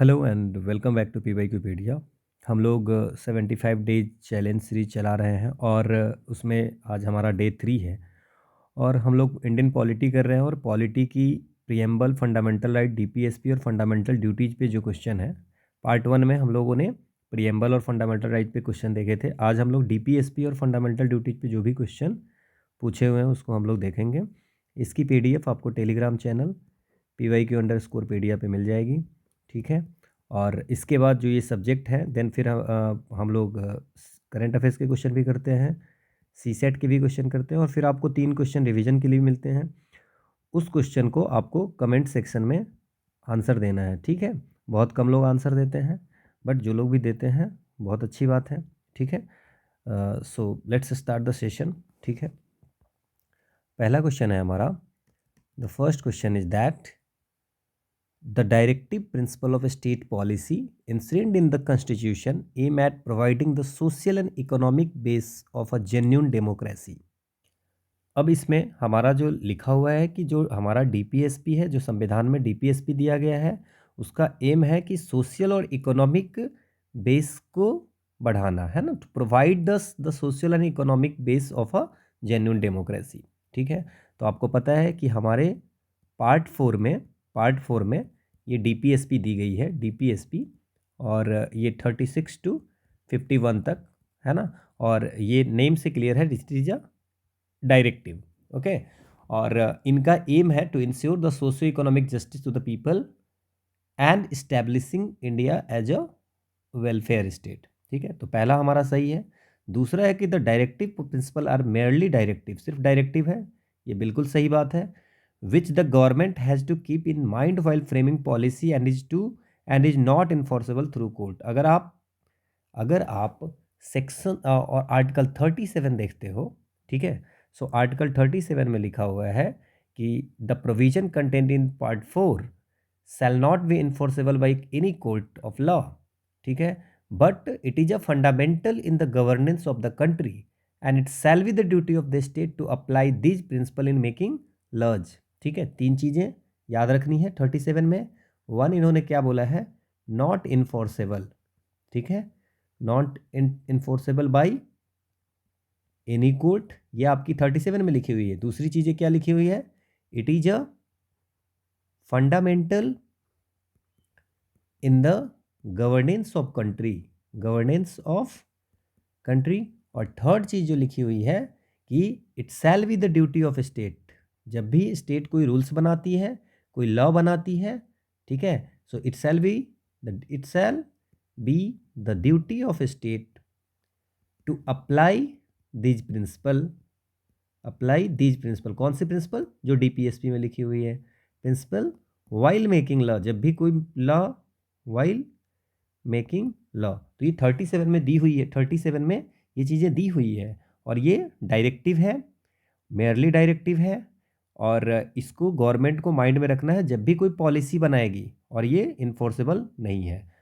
Hello and welcome back to PYQpedia. हम लोग 75 days challenge series चला रहे हैं और उसमें आज हमारा डे 3 है। और हम लोग इंडियन पॉलिटी कर रहे हैं और पॉलिटी की प्रियम्बल, फंडामेंटल राइट, डीपीएसपी और फंडामेंटल ड्यूटीज पे जो क्वेश्चन है, पार्ट 1 में हम लोगों ने प्रियम्बल और फंडामेंटल राइट पे क्वेश्चन देखे थे। आज हम लोग डीपीएसपी और फंडामेंटल ड्यूटीज पे जो भी क्वेश्चन पूछे हुए हैं उसको हम लोग देखेंगे। इसकी पीडीएफ आपको टेलीग्राम चैनल PYQ_पीडिया पे मिल जाएगी, ठीक है। और इसके बाद जो ये सब्जेक्ट है देन फिर हम लोग करंट अफेयर्स के क्वेश्चन भी करते हैं, सीसेट के भी क्वेश्चन करते हैं और फिर आपको 3 क्वेश्चन रिवीजन के लिए मिलते हैं। उस क्वेश्चन को आपको कमेंट सेक्शन में आंसर देना है, ठीक है। बहुत कम लोग आंसर देते हैं, बट जो लोग भी देते हैं बहुत अच्छी बात है, ठीक है। So let's start the session, ठीक है। पहला क्वेश्चन है हमारा, the first question is that the directive principle of state policy enshrined in the constitution aim at providing the social and economic base of a genuine democracy। अब इसमें हमारा जो लिखा हुआ है कि जो हमारा डीपीएसपी है, जो संविधान में डीपीएसपी दिया गया है, उसका एम है कि सोशल और इकोनॉमिक बेस को बढ़ाना है ना, to provide the social and economic base of a genuine democracy, ठीक है। तो आपको पता है कि हमारे पार्ट 4 में ये डीपीएसपी दी गई है, डीपीएसपी, और ये 36 to 51 तक है ना। और ये नेम से क्लियर है, this is a directive, okay. और इनका एम है to ensure the socio economic justice to the people and establishing India as a welfare state, ठीक है। तो पहला हमारा सही है। दूसरा है कि the directive principle are merely directive, सिर्फ डायरेक्टिव है, ये बिल्कुल सही बात है। Which the government has to keep in mind while framing policy and is not enforceable through court. अगर आप सेक्शन और आर्टिकल 37 देखते हो, ठीक है। सो आर्टिकल 37 में लिखा हुआ है कि the provision content in part 4 shall not be enforceable by any court of law, ठीक है, but it is a fundamental in the governance of the country and it shall be the duty of the state to apply this principle in making laws, ठीक है। 3 चीज़ें याद रखनी है 37 में। 1 इन्होंने क्या बोला है, नॉट इन्फोर्सेबल, ठीक है, not enforceable by any court, ये आपकी 37 में लिखी हुई है। दूसरी चीज़ें क्या लिखी हुई है, it is a fundamental in the governance of country, governance of country. और थर्ड चीज़ जो लिखी हुई है कि it shall be the duty of state, जब भी स्टेट कोई रूल्स बनाती है, कोई लॉ बनाती है, ठीक है, so it shall be the duty of state to apply these principle, कौन सी प्रिंसिपल, जो डीपीएसपी में लिखी हुई है, प्रिंसिपल वाइल मेकिंग लॉ, जब भी कोई लॉ, वाइल मेकिंग लॉ। तो ये 37 में दी हुई है, 37 में ये चीज़ें दी हुई है और ये डायरेक्टिव है, मेयरली डायरेक्टिव है। और इसको गवर्नमेंट को माइंड में रखना है जब भी कोई पॉलिसी बनाएगी, और ये इन्फोर्सेबल नहीं है।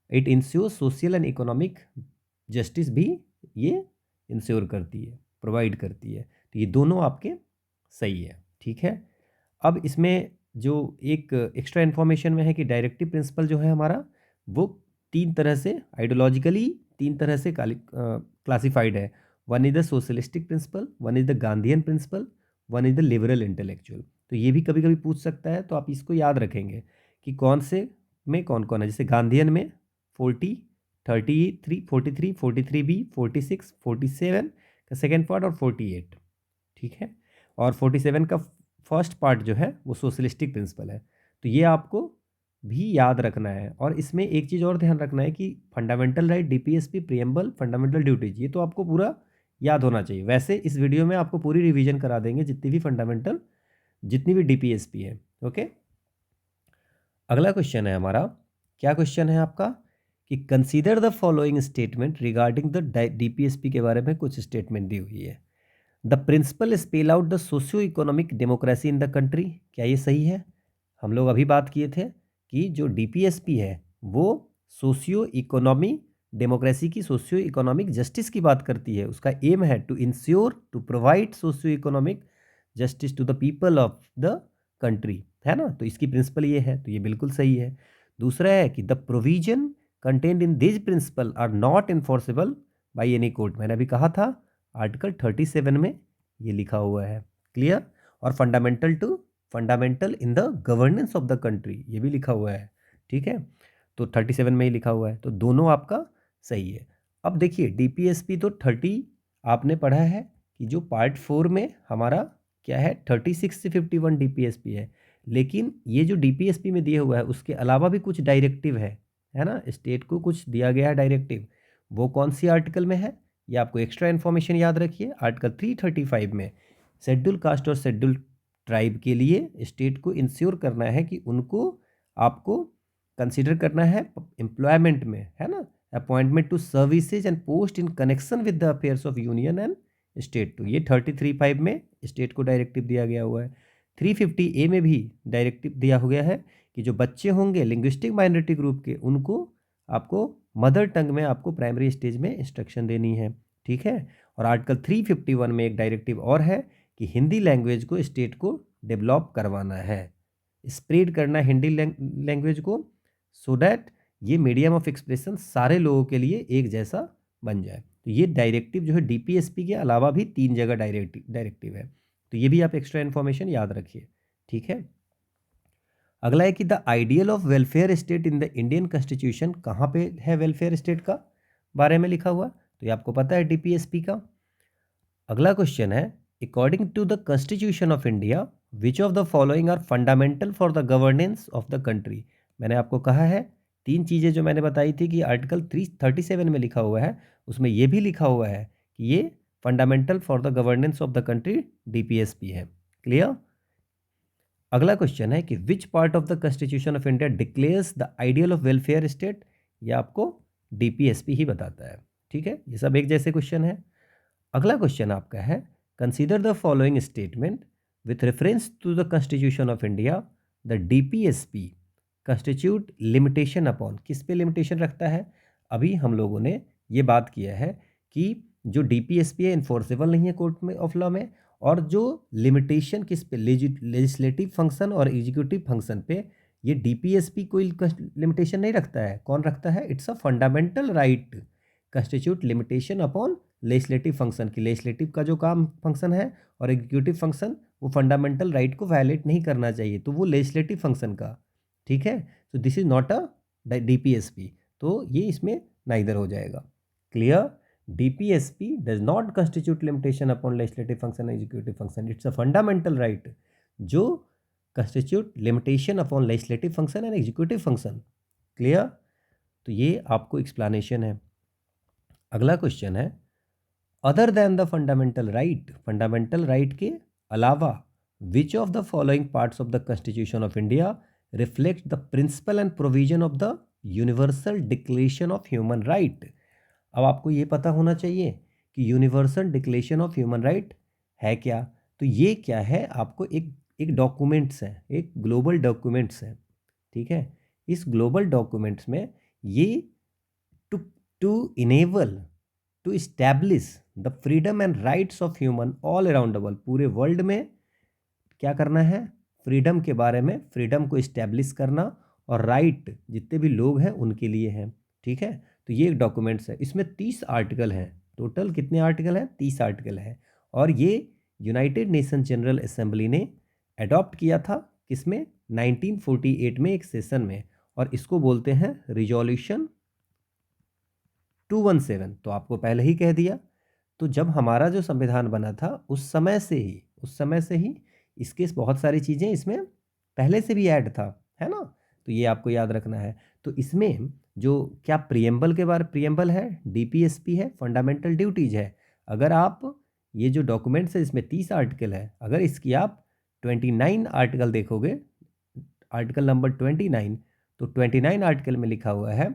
It ensure social and economic justice भी ये इंश्योर करती है, प्रोवाइड करती है। तो ये दोनों आपके सही है, ठीक है। अब इसमें जो एक एक्स्ट्रा इन्फॉर्मेशन में है कि डायरेक्टिव प्रिंसिपल जो है हमारा, वो 3 तरह से आइडियोलॉजिकली 3 तरह से क्लासिफाइड है। One is the socialistic principle, one is the Gandhian principle, one is the liberal intellectual. तो ये भी कभी कभी पूछ सकता है, तो आप इसको याद रखेंगे कि कौन से में कौन कौन है। जैसे गांधीयन में 40, 33, 43, 43B, 46, 47 का सेकेंड पार्ट और 48, ठीक है। और 47 का फर्स्ट पार्ट जो है वो सोशलिस्टिक प्रिंसिपल है। तो ये आपको भी याद रखना है। और इसमें एक चीज़ और ध्यान रखना है कि fundamental right, DPSP, preamble, fundamental duties, ये तो आपको पूरा याद होना चाहिए। वैसे इस वीडियो में आपको पूरी रिवीजन करा देंगे, जितनी भी फंडामेंटल, जितनी भी डीपीएसपी है, ओके। अगला क्वेश्चन है हमारा, क्या क्वेश्चन है आपका कि consider the following statement regarding the DPSP के बारे में कुछ स्टेटमेंट दी हुई है। The principle spell out the socio economic democracy in the country, क्या ये सही है। हम लोग अभी बात किए थे कि जो डीपीएसपी है वो सोशियो इकोनॉमी डेमोक्रेसी की, सोशियो इकोनॉमिक जस्टिस की बात करती है। उसका एम है to ensure, to provide socio economic justice to the people of the country, है ना। तो इसकी प्रिंसिपल ये है, तो ये बिल्कुल सही है। दूसरा है कि the provision content in this principle are not enforceable by any court. मैंने अभी कहा था आर्टिकल 37 में ये लिखा हुआ है, क्लियर। और fundamental in the governance of the country ये भी लिखा हुआ है, ठीक है। तो 37 में ही लिखा हुआ है, तो दोनों आपका सही है। अब देखिए डीपीएसपी तो 30 आपने पढ़ा है कि जो पार्ट 4 में हमारा क्या है 36 से 51 डीपीएसपी है, लेकिन ये जो डीपीएसपी में दिया हुआ है उसके अलावा भी कुछ डायरेक्टिव है ना, स्टेट को कुछ दिया गया है डायरेक्टिव। वो कौन सी आर्टिकल में है, ये आपको एक्स्ट्रा इन्फॉर्मेशन याद रखिए। आर्टिकल 335 में शेड्यूल कास्ट और शेड्यूल ट्राइब के लिए स्टेट को इंश्योर करना है कि उनको आपको कंसिडर करना है एम्प्लॉयमेंट में, है ना, appointment to services and post in connection with the affairs of union and state. तो ये 33(5) में स्टेट को डायरेक्टिव दिया गया हुआ है। 350A में भी डायरेक्टिव दिया हो गया है कि जो बच्चे होंगे लिंग्विस्टिक माइनॉरिटी ग्रुप के उनको आपको मदर टंग में आपको प्राइमरी स्टेज में इंस्ट्रक्शन देनी है, ठीक है। और आर्टिकल 351 में एक डायरेक्टिव और है कि हिंदी लैंग्वेज को स्टेट को डेवलप करवाना है, स्प्रेड करना हिंदी लैंग्वेज को, सो दैट ये मीडियम ऑफ एक्सप्रेशन सारे लोगों के लिए एक जैसा बन जाए। तो ये डायरेक्टिव जो है डीपीएसपी के अलावा भी 3 जगह डायरेक्टिव है, तो ये भी आप एक्स्ट्रा इन्फॉर्मेशन याद रखिए, ठीक है। अगला है कि the ideal of welfare state in the Indian constitution, कहाँ पे है वेलफेयर स्टेट का बारे में लिखा हुआ, तो ये आपको पता है डीपीएसपी का। अगला क्वेश्चन है according to the constitution of India which of the following are fundamental for the governance of the country. मैंने आपको कहा है 3 चीज़ें जो मैंने बताई थी कि आर्टिकल 337 में लिखा हुआ है उसमें ये भी लिखा हुआ है कि ये fundamental for the governance of the country DPSP है, क्लियर। अगला क्वेश्चन है कि विच part of the constitution of India declares the ideal of welfare state, ये आपको डीपीएसपी ही बताता है, ठीक है। ये सब एक जैसे क्वेश्चन है। अगला क्वेश्चन आपका है consider the following statement with reference to the constitution of India the DPSP constitute limitation upon, किस पे लिमिटेशन रखता है। अभी हम लोगों ने ये बात किया है कि जो डीपीएसपी है इन्फोर्सेबल नहीं है कोर्ट में ऑफ लॉ में, और जो लिमिटेशन किस पे लेजिस्लेटिव फंक्शन और एग्जीक्यूटिव फंक्शन पे, ये डीपीएसपी कोई लिमिटेशन नहीं रखता है। कौन रखता है, it's a fundamental right constitute limitation upon legislative function की, लेजिस्लेटिव का जो काम फंक्शन है और एग्जीक्यूटिव फंक्शन वो फंडामेंटल राइट को वायलेट नहीं करना चाहिए, तो वो लेजिस्लेटिव फंक्शन का, ठीक है। तो this is not a DPSP, तो ये इसमें नाइदर हो जाएगा, clear. DPSP does not constitute limitation upon legislative function and executive function. It's a fundamental right जो constitute limitation upon legislative function and executive function. Clear? तो ये आपको explanation है। अगला क्वेश्चन है other than the fundamental right के अलावा which of the following parts of the constitution of India reflect the principle and provision of the universal declaration of human right. अब आपको ये पता होना चाहिए कि universal declaration of human right है क्या। तो ये क्या है, आपको एक डॉक्यूमेंट्स है, एक ग्लोबल डॉक्यूमेंट्स है, ठीक है। इस ग्लोबल डॉक्यूमेंट्स में ये to enable to establish the freedom and rights of human all around the world, पूरे वर्ल्ड में क्या करना है, फ्रीडम के बारे में, फ्रीडम को इस्टेब्लिश करना, और राइट जितने भी लोग हैं उनके लिए हैं, ठीक है। तो ये एक डॉक्यूमेंट्स है, इसमें 30 आर्टिकल हैं, टोटल कितने आर्टिकल हैं, 30 आर्टिकल हैं। और ये यूनाइटेड नेशन जनरल असेंबली ने अडॉप्ट किया था किसमें, 1948 में एक सेशन में, और इसको बोलते हैं रिजोल्यूशन 217। तो आपको पहले ही कह दिया, तो जब हमारा जो संविधान बना था उस समय से ही इसके बहुत सारी चीज़ें इसमें पहले से भी ऐड था, है ना। तो ये आपको याद रखना है। तो इसमें जो क्या प्रियम्बल है, डीपीएसपी है, फंडामेंटल ड्यूटीज है। अगर आप ये जो डॉक्यूमेंट्स है इसमें 30 आर्टिकल है, अगर इसकी आप 29 आर्टिकल देखोगे, आर्टिकल नंबर 29, तो 29 आर्टिकल में लिखा हुआ है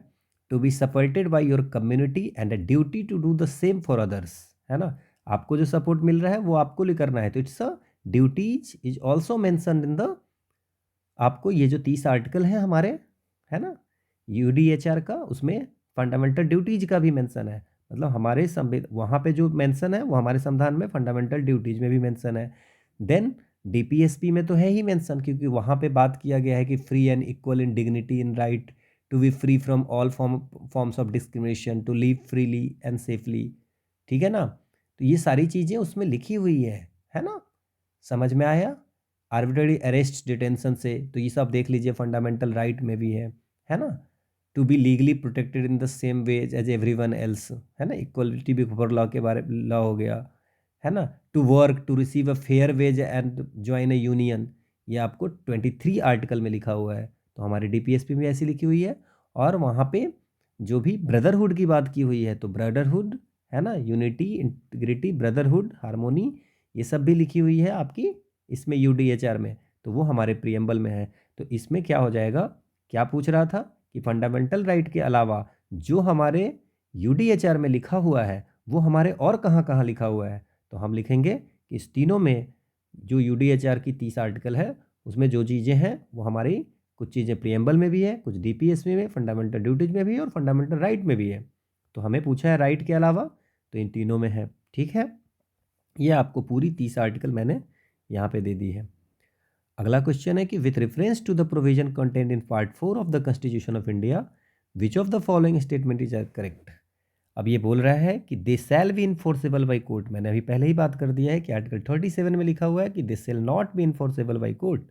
to be supported by your community and a duty to do the same for others, है ना। आपको जो सपोर्ट मिल रहा है वो आपको लिए करना है, तो it's a duties is also mention in the, आपको ये जो 30 आर्टिकल हैं हमारे, है ना, यूडीएचआर का, उसमें फंडामेंटल ड्यूटीज का भी मेंशन है। मतलब हमारे वहाँ पे जो मेंशन है वो हमारे संविधान में फंडामेंटल ड्यूटीज में भी मेंशन है। देन डीपीएसपी में तो है ही मेंशन, क्योंकि वहाँ पे बात किया गया है कि free and equal in dignity in right to be free from all forms of discrimination to live freely and safely. ठीक है ना, तो ये सारी चीज़ें उसमें लिखी हुई है ना, समझ में आया। आर्बिट्ररी अरेस्ट डिटेंशन से, तो ये सब देख लीजिए, फंडामेंटल राइट में भी है ना। To be legally protected in the same way as everyone else, है ना, इक्वलिटी बिफोर लॉ के बारे लॉ हो गया, है ना। To work to receive a fair wage and join a union, ये आपको 23 आर्टिकल में लिखा हुआ है, तो हमारी डीपीएसपी में ऐसी लिखी हुई है। और वहाँ पे जो भी ब्रदरहुड की बात की हुई है, तो ब्रदरहुड, है ना, यूनिटी, इंटीग्रिटी, ब्रदरहुड, हार्मोनी, ये सब भी लिखी हुई है आपकी इसमें यूडीएचआर में, तो वो हमारे प्रियम्बल में है। तो इसमें क्या हो जाएगा, क्या पूछ रहा था कि फंडामेंटल राइट के अलावा जो हमारे यूडीएचआर में लिखा हुआ है वो हमारे और कहाँ कहाँ लिखा हुआ है, तो हम लिखेंगे कि इस तीनों में जो यूडीएचआर की 30 आर्टिकल है उसमें जो चीज़ें हैं वो हमारी कुछ चीज़ें प्रियम्बल में भी है, कुछ डीपीएसपी में, फंडामेंटल ड्यूटीज में भी है और फंडामेंटल राइट में भी है। तो हमें पूछा है राइट के अलावा, तो इन तीनों में है। ठीक है, ये आपको पूरी 30 आर्टिकल मैंने यहाँ पे दे दी है। अगला क्वेश्चन है कि with reference to the provision content in part 4 of the constitution of India which of the following statement is correct. अब ये बोल रहा है कि they shall be enforceable by court. मैंने अभी पहले ही बात कर दिया है कि आर्टिकल 37 में लिखा हुआ है कि they shall not be enforceable by court,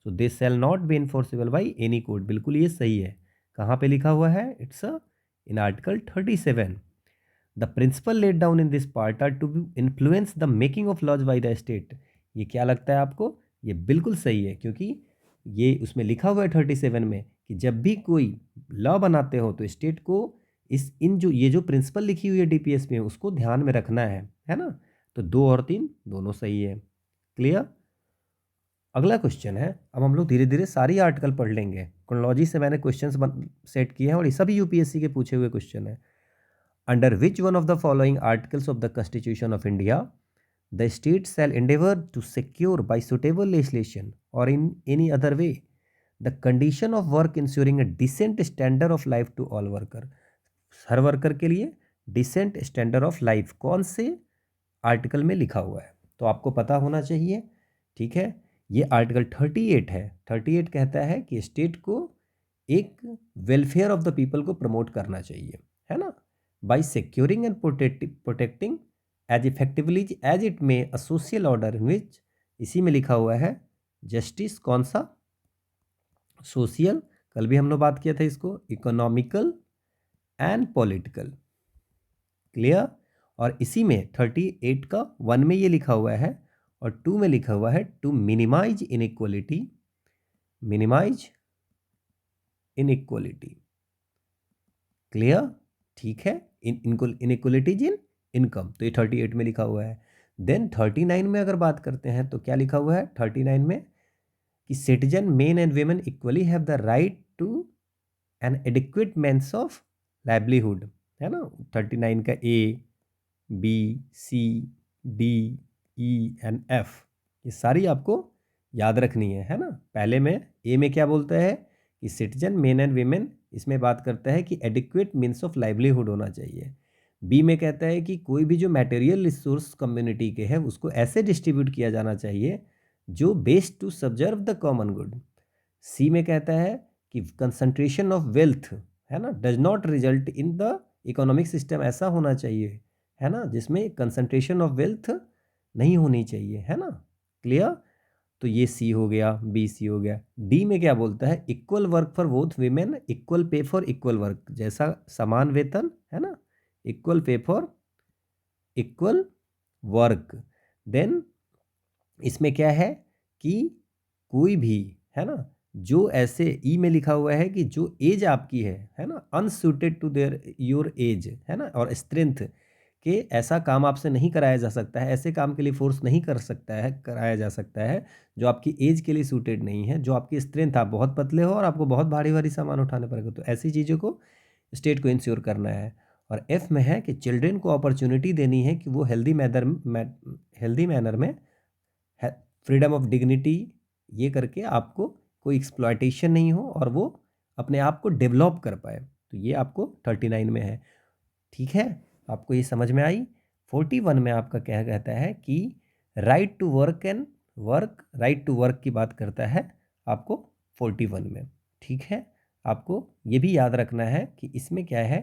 so they shall not be enforceable by any court. बिल्कुल ये सही है। कहाँ पे लिखा हुआ है, it's in article 37। The principle laid down in this part are to influence the making of laws by the state. ये क्या लगता है आपको, ये बिल्कुल सही है, क्योंकि ये उसमें लिखा हुआ है 37 में कि जब भी कोई लॉ बनाते हो तो स्टेट को इस इन जो ये जो प्रिंसिपल लिखी हुई है डीपीएस में उसको ध्यान में रखना है ना। तो 2 और 3 दोनों सही है। क्लियर। अगला क्वेश्चन है, अब हम लोग धीरे धीरे सारी आर्टिकल पढ़ लेंगे, क्रोनोलॉजी से मैंने क्वेश्चंस सेट किए हैं और ये सभी यूपीएससी के पूछे हुए क्वेश्चन है। Under which one of the following articles of the constitution of India the state shall endeavor to secure by suitable legislation or in any other way the condition of work ensuring a decent standard of life to all worker। Her worker के लिए decent standard of life कौन से article में लिखा हुआ है, तो आपको पता होना चाहिए। ठीक है, ये आर्टिकल 38 है। 38 कहता है कि स्टेट को एक वेलफेयर ऑफ द पीपल को प्रमोट करना चाहिए, है ना, by securing and protecting as effectively as it may a social order in which, इसी में लिखा हुआ है जस्टिस, कौन सा, सोशल, कल भी हम लोग बात किया था इसको, इकोनॉमिकल एंड पॉलिटिकल। क्लियर। और इसी में 38 का 1 में ये लिखा हुआ है और 2 में लिखा हुआ है to minimize inequality, minimize inequality. Clear, ठीक है, इनइक्वालिटीज इन इनकम, तो ये 38 में लिखा हुआ है। देन 39 में अगर बात करते हैं तो क्या लिखा हुआ है 39 में कि citizen men and women equally have the right to an adequate means of livelihood, है ना। 39 का A, B, C, D, E and F, ये सारी आपको याद रखनी है ना। पहले में ए में क्या बोलता है कि सिटीजन मेन एंड वीमेन, इसमें बात करता है कि एडिक्वेट मीन्स ऑफ लाइवलीहुड होना चाहिए। बी में कहता है कि कोई भी जो मटेरियल रिसोर्स कम्युनिटी के है उसको ऐसे डिस्ट्रीब्यूट किया जाना चाहिए जो best to subserve the common good. C में कहता है कि कंसंट्रेशन ऑफ वेल्थ, है ना, does not result in the economic system, ऐसा होना चाहिए, है ना, जिसमें कंसंट्रेशन ऑफ वेल्थ नहीं होनी चाहिए, है ना। क्लियर, तो ये सी हो गया, बी सी हो गया। डी में क्या बोलता है, equal work for both women, equal pay for equal work, जैसा समान वेतन, है ना, equal pay for equal work. Then इसमें क्या है कि कोई भी, है ना, जो ऐसे ई में लिखा हुआ है कि जो एज आपकी है ना, अनसूटेड टू देयर योर एज, है ना, और स्ट्रेंथ के ऐसा काम आपसे नहीं कराया जा सकता है, ऐसे काम के लिए फोर्स नहीं कर सकता है, कराया जा सकता है जो आपकी एज के लिए सूटेड नहीं है, जो आपकी स्ट्रेंथ, आप बहुत पतले हो और आपको बहुत भारी भारी सामान उठाने पड़ेगा, तो ऐसी चीज़ों को स्टेट को इंश्योर करना है। और एफ में है कि चिल्ड्रेन को अपॉर्चुनिटी देनी है कि वो हेल्दी मैनर में, फ्रीडम ऑफ डिग्निटी, ये करके आपको कोई एक्सप्लॉयटेशन नहीं हो और वो अपने आप को डेवलप कर पाए, तो ये आपको 39 में है। ठीक है, आपको ये समझ में आई। 41 में आपका क्या कहता है कि right to work and work, right to work की बात करता है आपको 41 में। ठीक है, आपको ये भी याद रखना है कि इसमें क्या है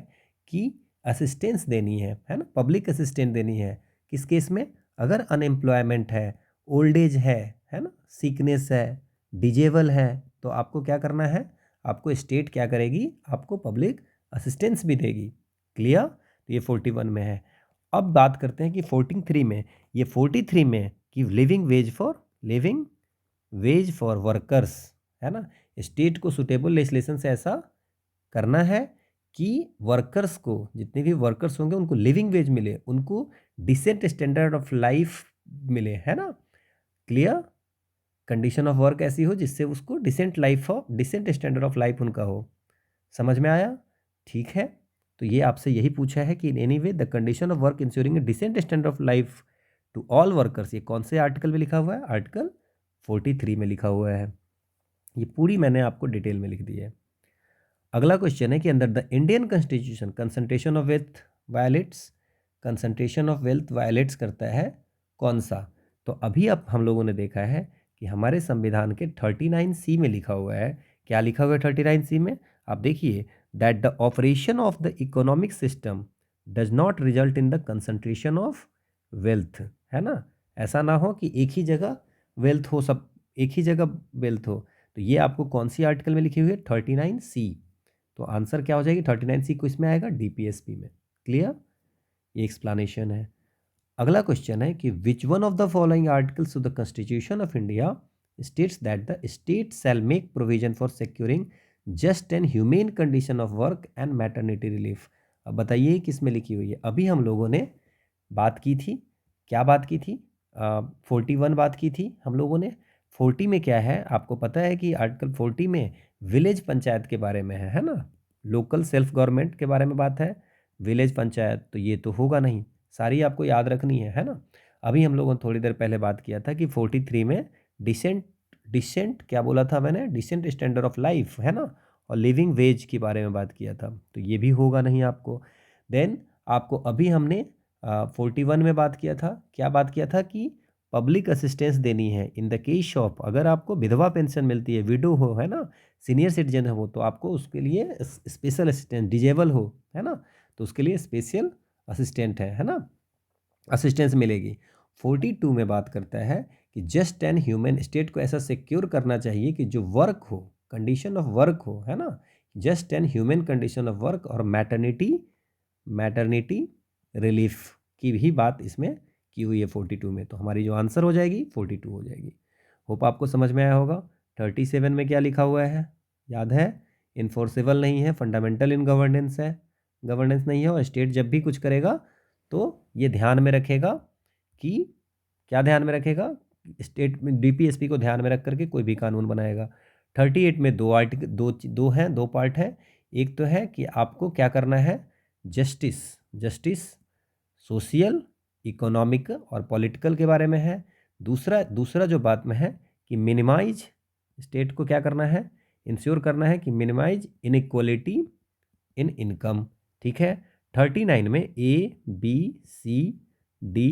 कि असिस्टेंस देनी है ना, पब्लिक असिस्टेंस देनी है। किस केस में? अगर अनएम्प्लॉयमेंट है, ओल्ड एज है ना, सिकनेस है, डिजेबल है, तो आपको क्या करना है, आपको स्टेट क्या करेगी, आपको पब्लिक असिस्टेंस भी देगी। क्लियर? तो ये 41 में है। अब बात करते हैं कि 43 में, ये 43 में कि लिविंग वेज फॉर वर्कर्स, है ना, स्टेट को सुटेबल लेजिस्लेशन से ऐसा करना है कि वर्कर्स को, जितने भी वर्कर्स होंगे उनको लिविंग वेज मिले, उनको डिसेंट स्टैंडर्ड ऑफ लाइफ मिले, है ना। क्लियर? कंडीशन ऑफ वर्क ऐसी हो जिससे उसको डिसेंट स्टैंडर्ड ऑफ लाइफ उनका हो। समझ में आया? ठीक है, तो ये आपसे यही पूछा है कि in any way the condition of work ensuring a decent standard of life to all workers, ये कौन से आर्टिकल में लिखा हुआ है? आर्टिकल 43 में लिखा हुआ है। ये पूरी मैंने आपको डिटेल में लिख दी है। अगला क्वेश्चन है कि अंदर the Indian constitution concentration of wealth violets, concentration of wealth violets करता है कौन सा? तो अभी अब हम लोगों ने देखा है कि हमारे संविधान के 39C में लिखा हुआ है। क्या लिखा हुआ है 39C में? आप देखिए, that the operation of the economic system does not result in the concentration of wealth, है ना। ऐसा ना हो कि एक ही जगह वेल्थ हो, सब एक ही जगह वेल्थ हो। तो ये आपको कौन सी आर्टिकल में लिखी हुई है? 39C। तो आंसर क्या हो जाएगी? 39C को इसमें आएगा DPSP में। क्लियर? ये एक्सप्लेनेशन है। अगला क्वेश्चन है कि which one of the following articles of the constitution of India states that the state shell make provision for securing just and humane condition of work and maternity relief. अब बताइए किस में लिखी हुई है? अभी हम लोगों ने बात की थी, क्या बात की थी? 41 बात की थी हम लोगों ने। 40 में क्या है आपको पता है कि आर्टिकल 40 में विलेज पंचायत के बारे में है ना, लोकल सेल्फ गवर्नमेंट के बारे में बात है। विलेज पंचायत तो ये तो होगा नहीं, सारी आपको याद रखनी है ना। अभी हम लोगों ने थोड़ी देर पहले बात किया था कि 43 में डिसेंट डिसेंट क्या बोला था मैंने? डिसेंट स्टैंडर्ड ऑफ लाइफ, है ना, और लिविंग वेज के बारे में बात किया था, तो ये भी होगा नहीं आपको। देन आपको अभी हमने 41 में बात किया था, क्या बात किया था कि पब्लिक असिस्टेंस देनी है इन द केस ऑफ, अगर आपको विधवा पेंशन मिलती है, विडो हो, है ना, सीनियर सिटीजन हो, तो आपको उसके लिए स्पेशल असिस्टेंट, डिजेबल हो, है ना, तो उसके लिए स्पेशल असिस्टेंट है ना, असिस्टेंस मिलेगी। 42 में बात करता है कि जस्ट एंड ह्यूमन, स्टेट को ऐसा सिक्योर करना चाहिए कि जो वर्क हो, कंडीशन ऑफ वर्क हो, है ना, just and human condition of work, और मैटरनिटी रिलीफ की भी बात इसमें की हुई है 42 में। तो हमारी जो आंसर हो जाएगी 42 हो जाएगी। होप आपको समझ में आया होगा। 37 में क्या लिखा हुआ है याद है? इन्फोर्सेबल नहीं है, फंडामेंटल इन गवर्नेंस है, गवर्नेंस नहीं है, और स्टेट जब भी कुछ करेगा तो ये ध्यान में रखेगा कि, क्या ध्यान में रखेगा? स्टेट में DPSP को ध्यान में रख करके कोई भी कानून बनाएगा। 38 में दो आर्टिकल, दो पार्ट है। एक तो है कि आपको क्या करना है, जस्टिस सोशल, इकोनॉमिक और पॉलिटिकल के बारे में है। दूसरा जो बात में है कि मिनिमाइज, स्टेट को क्या करना है, इंश्योर करना है कि मिनिमाइज इनइक्वालिटी इन इनकम। ठीक है। 39 में A B C D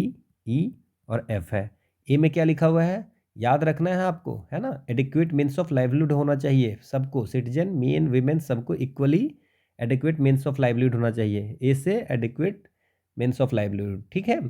E और F है। ए में क्या लिखा हुआ है याद रखना है आपको, है ना, एडिक्वेट मीन्स ऑफ लाइवलीहुड होना चाहिए सबको, सिटीजन मेन वीमेन सबको equally adequate means of livelihood होना चाहिए। ए से एडिक्वेट मीन्स ऑफ लाइवलीहुड। ठीक है।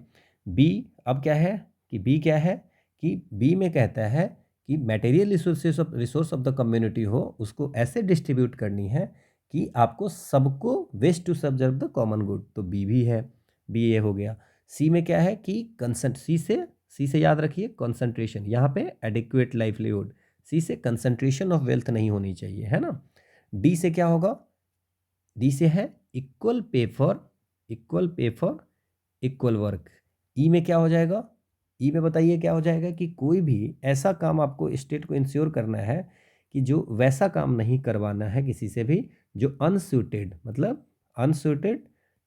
बी, अब क्या है कि बी क्या है कि बी में कहता है कि material resource of the community हो, उसको ऐसे डिस्ट्रीब्यूट करनी है कि आपको सबको best to serve the common good, तो बी भी है, बी ए हो गया। सी में क्या है कि कंसेंट, सी से याद रखिए कंसंट्रेशन, यहाँ पे एडिक्वेट लाइवलीहुड, सी से कंसंट्रेशन ऑफ वेल्थ नहीं होनी चाहिए, है ना। डी से क्या होगा? डी से है equal pay for equal work. ई में क्या हो जाएगा? ई में बताइए क्या हो जाएगा कि कोई भी ऐसा काम आपको स्टेट को इंश्योर करना है कि जो वैसा काम नहीं करवाना है किसी से भी जो अनसूटेड, मतलब अनसूटेड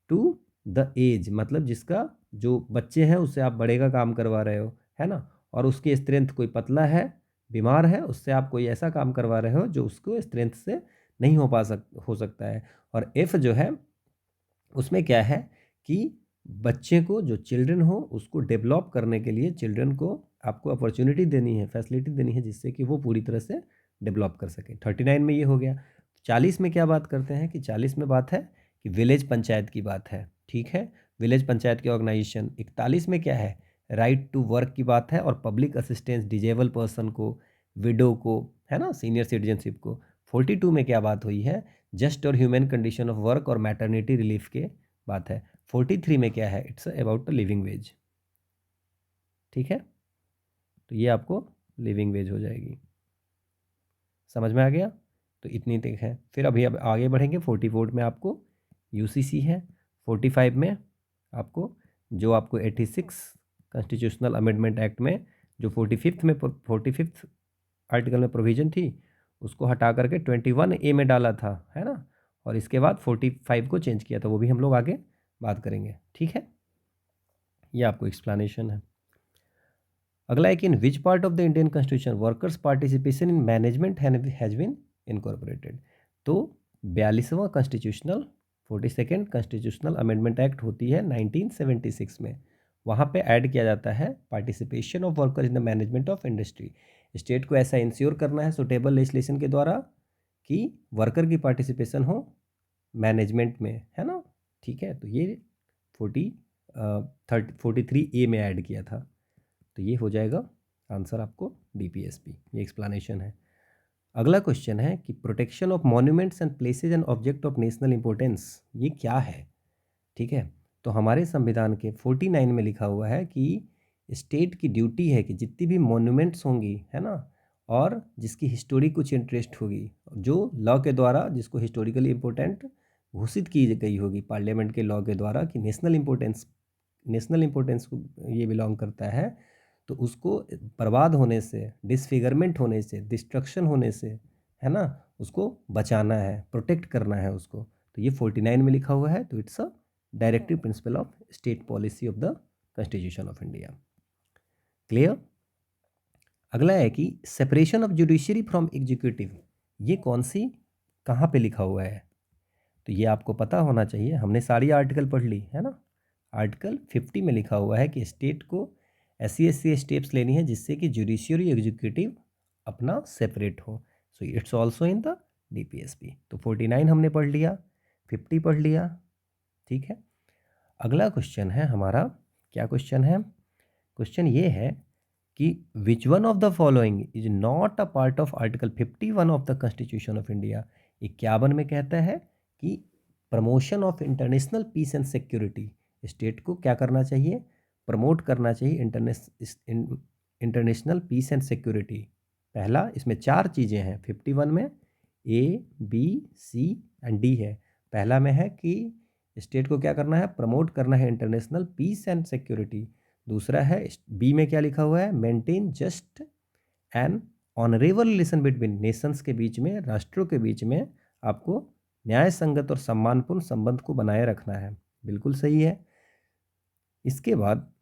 टू द एज, मतलब जिसका जो बच्चे हैं उससे आप बड़े का काम करवा रहे हो, है ना, और उसकी स्ट्रेंथ कोई पतला है, बीमार है, उससे आप कोई ऐसा काम करवा रहे हो जो उसको स्ट्रेंथ से नहीं हो सकता है। और एफ जो है उसमें क्या है कि बच्चे को, जो चिल्ड्रन हो, उसको डेवलप करने के लिए चिल्ड्रन को आपको अपॉर्चुनिटी देनी है, फैसिलिटी देनी है, जिससे कि वो पूरी तरह से डेवलप कर सके। 39 में ये हो गया। 40 में क्या बात करते हैं कि 40 में बात है कि विलेज पंचायत की बात है, ठीक है, विलेज पंचायत के ऑर्गेनाइजेशन। 41 में क्या है, राइट टू वर्क की बात है और पब्लिक असिस्टेंस डिजेबल पर्सन को, विडो को, है ना, सीनियर सिटीजनशिप को। 42 में क्या बात हुई है, जस्ट और ह्यूमन कंडीशन ऑफ वर्क और मैटरनिटी रिलीफ के बात है। 43 में क्या है, it's about the living veg, ठीक है, तो ये आपको लिविंग वेज हो जाएगी। समझ में आ गया? तो इतनी तक है। फिर अभी अब आगे बढ़ेंगे। 44 में आपको यूसीसी है। 45 में आपको जो आपको 86 कॉन्स्टिट्यूशनल अमेंडमेंट एक्ट में जो 45th आर्टिकल में प्रोविज़न थी, उसको हटा करके 21A में डाला था, है ना, और इसके बाद 45 को चेंज किया था, वो भी हम लोग आगे बात करेंगे, ठीक है। ये आपको एक्सप्लेनेशन है। अगला है कि in which part of the Indian constitution workers participation in management has been incorporated. तो 42वां constitutional 42nd constitutional amendment act होती है 1976 में, वहाँ पे ऐड किया जाता है participation of worker in the management of industry. State को ऐसा इंश्योर करना है सुटेबल लेजिस्लेशन के द्वारा कि वर्कर की पार्टिसिपेशन हो मैनेजमेंट में, है ना, ठीक है। तो ये 43A में ऐड किया था, तो ये हो जाएगा आंसर आपको डीपीएसपी। ये एक्सप्लेनेशन है। अगला क्वेश्चन है कि protection of monuments and places and object of national importance, ये क्या है, ठीक है। तो हमारे संविधान के 49 में लिखा हुआ है कि स्टेट की ड्यूटी है कि जितनी भी मॉन्यूमेंट्स होंगी, है ना, और जिसकी हिस्टोरी कुछ इंटरेस्ट होगी, जो लॉ के द्वारा जिसको हिस्टोरिकली इम्पोर्टेंट घोषित की गई होगी पार्लियामेंट के लॉ के द्वारा कि नेशनल इंपॉर्टेंस को ये बिलोंग करता है, तो उसको बर्बाद होने से, डिसफिगरमेंट होने से, डिस्ट्रक्शन होने से, है ना, उसको बचाना है, प्रोटेक्ट करना है उसको। तो ये 49 में लिखा हुआ है। तो it's a directive principle of state policy of the constitution of India. Clear? अगला है कि separation of judiciary from executive, ये कौन सी कहाँ पे लिखा हुआ है? तो ये आपको पता होना चाहिए, हमने सारी आर्टिकल पढ़ ली है ना। आर्टिकल 50 में लिखा हुआ है कि स्टेट को ऐसी स्टेप्स लेनी है जिससे कि जुडिशियरी एग्जीक्यूटिव अपना सेपरेट हो। So it's also in the DPSP. तो 49 हमने पढ़ लिया, 50 पढ़ लिया, ठीक है। अगला क्वेश्चन है हमारा, क्या क्वेश्चन है? क्वेश्चन ये है कि which one of the following is not a part of article 51 of the constitution of India. 51 में कहता है कि promotion of international peace and security, state को क्या करना चाहिए, प्रमोट करना चाहिए इंटरनेशनल पीस एंड सिक्योरिटी। पहला, इसमें 4 चीज़ें हैं 51 में, A, B, C and D है। पहला में है कि स्टेट को क्या करना है, प्रमोट करना है इंटरनेशनल पीस एंड सिक्योरिटी। दूसरा है बी में क्या लिखा हुआ है, maintain just and honourable relation between Nations के बीच में, राष्ट्रों के बीच में आपको न्याय संगत और सम्मानपूर्ण संबंध को बनाए रखना है। बिल्कुल सही है। इसके बाद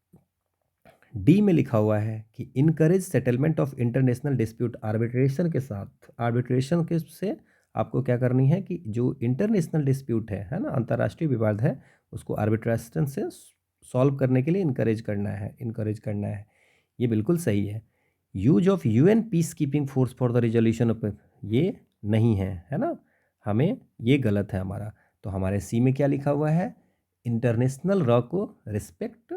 डी में लिखा हुआ है कि encourage settlement of international dispute, arbitration के साथ, आर्बिट्रेशन के से आपको क्या करनी है कि जो इंटरनेशनल डिस्प्यूट है ना, अंतर्राष्ट्रीय विवाद है, उसको आर्बिट्रेशन से सॉल्व करने के लिए इनकरेज करना है। ये बिल्कुल सही है। Use of UN peace keeping force for the resolution of, ये नहीं है ना, हमें ये गलत है हमारा। तो हमारे सी में क्या लिखा हुआ है, इंटरनेशनल लॉ को respect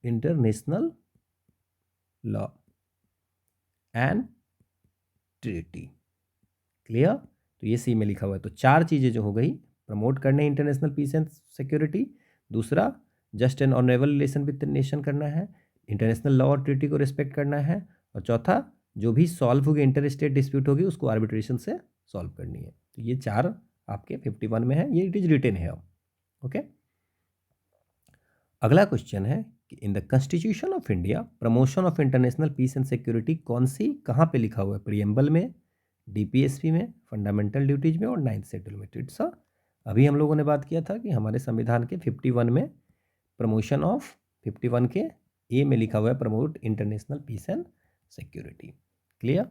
international law and treaty. Clear? तो ये सी में लिखा हुआ है। तो 4 चीज़ें जो हो गई, प्रमोट करने इंटरनेशनल पीस एंड सिक्योरिटी, दूसरा just and honourable relation with nation करना है, इंटरनेशनल लॉ और ट्रीटी को रिस्पेक्ट करना है, और चौथा जो भी सॉल्व होगी इंटर स्टेट डिस्प्यूट होगी उसको आर्बिट्रेशन से सॉल्व करनी है। तो ये 4 आपके 51 में है, ये इट इज रिटेन है। ओके। अगला क्वेश्चन है कि in the constitution of India promotion of international peace and security कौन सी कहाँ पे लिखा हुआ है, प्रियम्बल में, डीपीएसपी में, फंडामेंटल ड्यूटीज में और 9th शेड्यूल में। इट्स अभी हम लोगों ने बात किया था कि हमारे संविधान के 51 में प्रमोशन ऑफ 51 के ए में लिखा हुआ है promote international peace and security. Clear?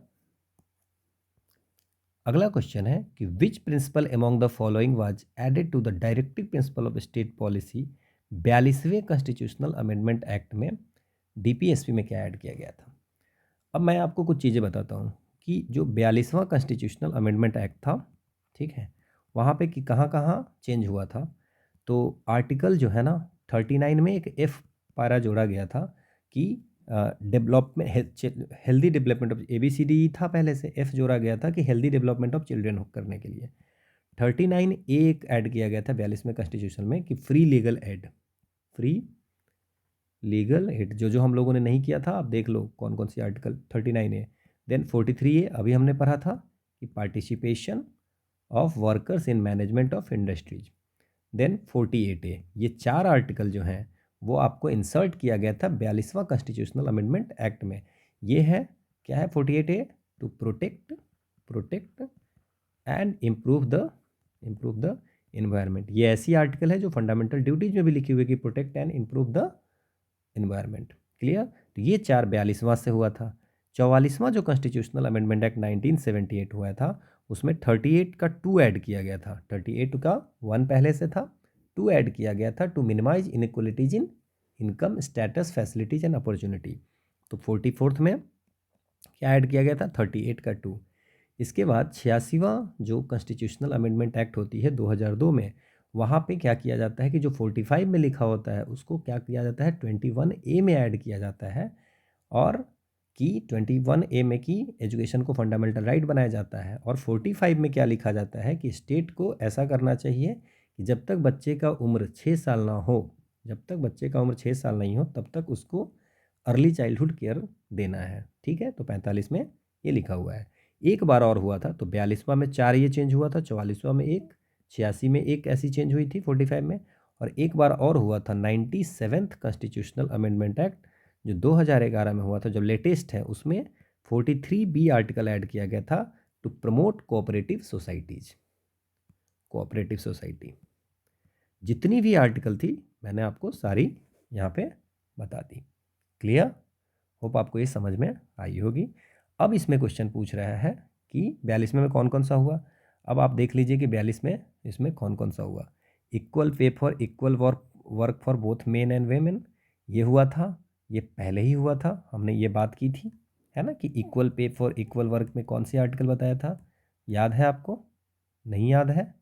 अगला क्वेश्चन है कि which principle among the following was added to the directive principle of state policy 42वें कॉन्स्टिट्यूशनल अमेंडमेंट एक्ट में डीपीएसपी में क्या ऐड किया गया था। अब मैं आपको कुछ चीज़ें बताता हूँ कि जो 42वां कॉन्स्टिट्यूशनल अमेंडमेंट एक्ट था, ठीक है, वहाँ पे कि कहाँ कहाँ चेंज हुआ था। तो आर्टिकल जो है ना 39 में एक एफ पारा जोड़ा गया था कि development healthy development of ABCD था, पहले से एफ जोड़ा गया था कि हेल्दी डेवलपमेंट ऑफ चिल्ड्रेन करने के लिए। 39A एक ऐड किया गया था 42वें कॉन्स्टिट्यूशन में कि free legal aid, free legal aid जो जो हम लोगों ने नहीं किया था, आप देख लो कौन कौन सी आर्टिकल 39A। देन 43A अभी हमने पढ़ा था कि participation of workers in management of industries. Then 48A, ये चार आर्टिकल जो हैं वो आपको इंसर्ट किया गया था 42वां कॉन्स्टिट्यूशनल अमेंडमेंट एक्ट में। ये है क्या है 48A, to protect and improve the environment. ये ऐसी आर्टिकल है जो फंडामेंटल ड्यूटीज में भी लिखी हुई है कि protect and improve the environment. Clear. तो ये चार 42वां से हुआ था। 44वां जो कॉन्स्टिट्यूशनल अमेंडमेंट एक्ट 1978 हुआ था, उसमें 38 का 2 ऐड किया गया था। 38 का 1 पहले से था, 2 ऐड किया गया था to minimize inequalities in income status facilities and opportunity. तो 44th में क्या ऐड किया गया था 38 का 2। इसके बाद 86वां जो कॉन्स्टिट्यूशनल अमेंडमेंट एक्ट होती है 2002 में, वहाँ पे क्या किया जाता है कि जो 45 में लिखा होता है उसको क्या किया जाता है 21A में ऐड किया जाता है, और कि 21A में की एजुकेशन को फंडामेंटल राइट बनाया जाता है। और 45 में क्या लिखा जाता है कि स्टेट को ऐसा करना चाहिए कि जब तक बच्चे का उम्र 6 साल ना हो, जब तक बच्चे का उम्र 6 साल नहीं हो तब तक उसको अर्ली चाइल्डहुड केयर देना है। ठीक है, तो 45 में ये लिखा हुआ है। एक बार और हुआ था, तो 42वां में 4 ये चेंज हुआ था, 44वां में 1, 86 में 1 ऐसी चेंज हुई थी 45 में, और एक बार और हुआ था 97th कॉन्स्टिट्यूशनल अमेंडमेंट एक्ट जो 2011 में हुआ था, जो लेटेस्ट है, उसमें 43B आर्टिकल ऐड किया गया था to promote cooperative societies. Cooperative society जितनी भी आर्टिकल थी मैंने आपको सारी यहाँ पे बता दी। क्लियर। होप आपको ये समझ में आई होगी। अब इसमें क्वेश्चन पूछ रहा है कि 42वें में कौन कौन सा हुआ। अब आप देख लीजिए कि 42 में इसमें कौन कौन सा हुआ। Equal pay for equal work for both men and women, ये हुआ था, ये पहले ही हुआ था, हमने ये बात की थी, है ना, कि equal pay for equal work में कौन सी आर्टिकल बताया था, याद है आपको? नहीं याद है?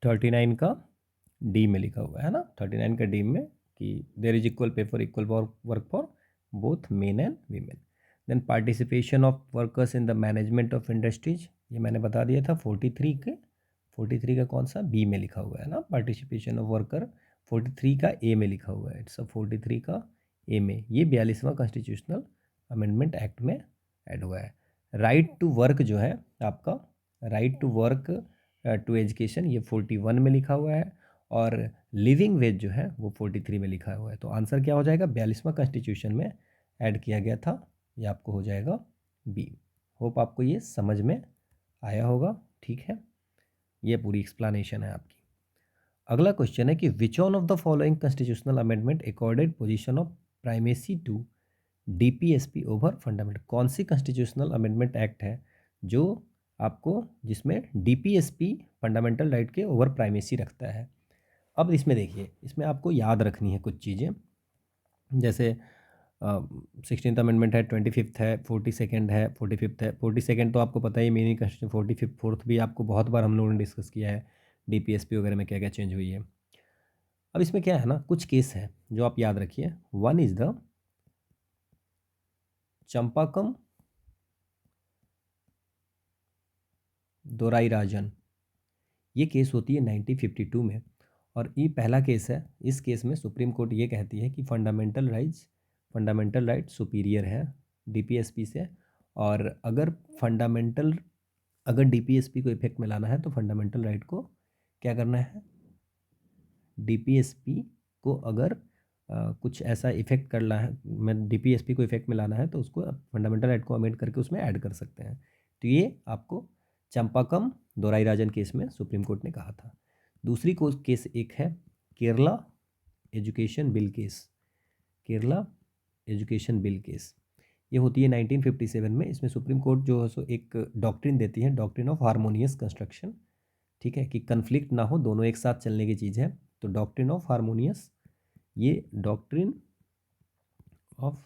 39 का डी में लिखा हुआ है ना, 39 का डी में कि there is equal pay for equal work for both men and women. Then participation of workers in the management of industries, ये मैंने बता दिया था 43 का कौन सा बी में लिखा हुआ है ना, पार्टिसिपेशन ऑफ वर्कर 43 का ए में लिखा हुआ है, इट्स 43 का ए में, ये 42वां कॉन्स्टिट्यूशनल अमेंडमेंट एक्ट में ऐड हुआ है। राइट टू वर्क जो है आपका, right to work to education, ये 41 में लिखा हुआ है, और लिविंग वेज जो है वो 43 में लिखा हुआ है। तो आंसर क्या हो जाएगा, 42वां कॉन्स्टिट्यूशन में ऐड किया गया था, ये आपको हो जाएगा बी। होप आपको ये समझ में आया होगा। ठीक है, ये पूरी एक्सप्लेनेशन है आपकी। अगला क्वेश्चन है कि which one of the following constitutional amendment accorded position of primacy to DPSP over fundamental. कौन सी कॉन्स्टिट्यूशनल अमेंडमेंट एक्ट है जो आपको, जिसमें डीपीएसपी फंडामेंटल राइट के ओवर प्राइमेसी रखता है। अब इसमें देखिए, इसमें आपको याद रखनी है कुछ चीज़ें, जैसे 16th अमेंडमेंट है, 25th है, 42nd है, 45th है। 42nd तो आपको पता ही, मेनी कॉन्स्टिट्यूशन। 45th भी आपको बहुत बार हम लोगों ने डिस्कस किया है, डीपीएसपी वगैरह में क्या क्या चेंज हुई है। अब इसमें क्या है ना, कुछ केस है जो आप याद रखिए। वन इज द चंपाकम दोराईराजन, ये केस होती है 1952 में, और ये पहला केस है। इस केस में सुप्रीम कोर्ट ये कहती है कि फंडामेंटल राइट सुपीरियर है डीपीएसपी से, और अगर डीपीएसपी को इफेक्ट में लाना है तो फंडामेंटल राइट को क्या करना है, डीपीएसपी को अगर कुछ ऐसा इफेक्ट करना है, मैं डीपीएसपी को इफेक्ट में लाना है तो उसको फंडामेंटल राइट को अमेंड करके उसमें ऐड कर सकते हैं। तो ये आपको चंपाकम दोराईराजन केस में सुप्रीम कोर्ट ने कहा था। दूसरी केस एक है Kerala education bill case. Kerala education bill case ये होती है 1957 में। इसमें सुप्रीम कोर्ट जो है सो एक डॉक्ट्रिन देती है, डॉक्ट्रिन ऑफ हार्मोनियस कंस्ट्रक्शन। ठीक है, कि कन्फ्लिक्ट ना हो, दोनों एक साथ चलने की चीज़ है, तो डॉक्ट्रिन ऑफ हार्मोनियस ये डॉक्ट्रिन ऑफ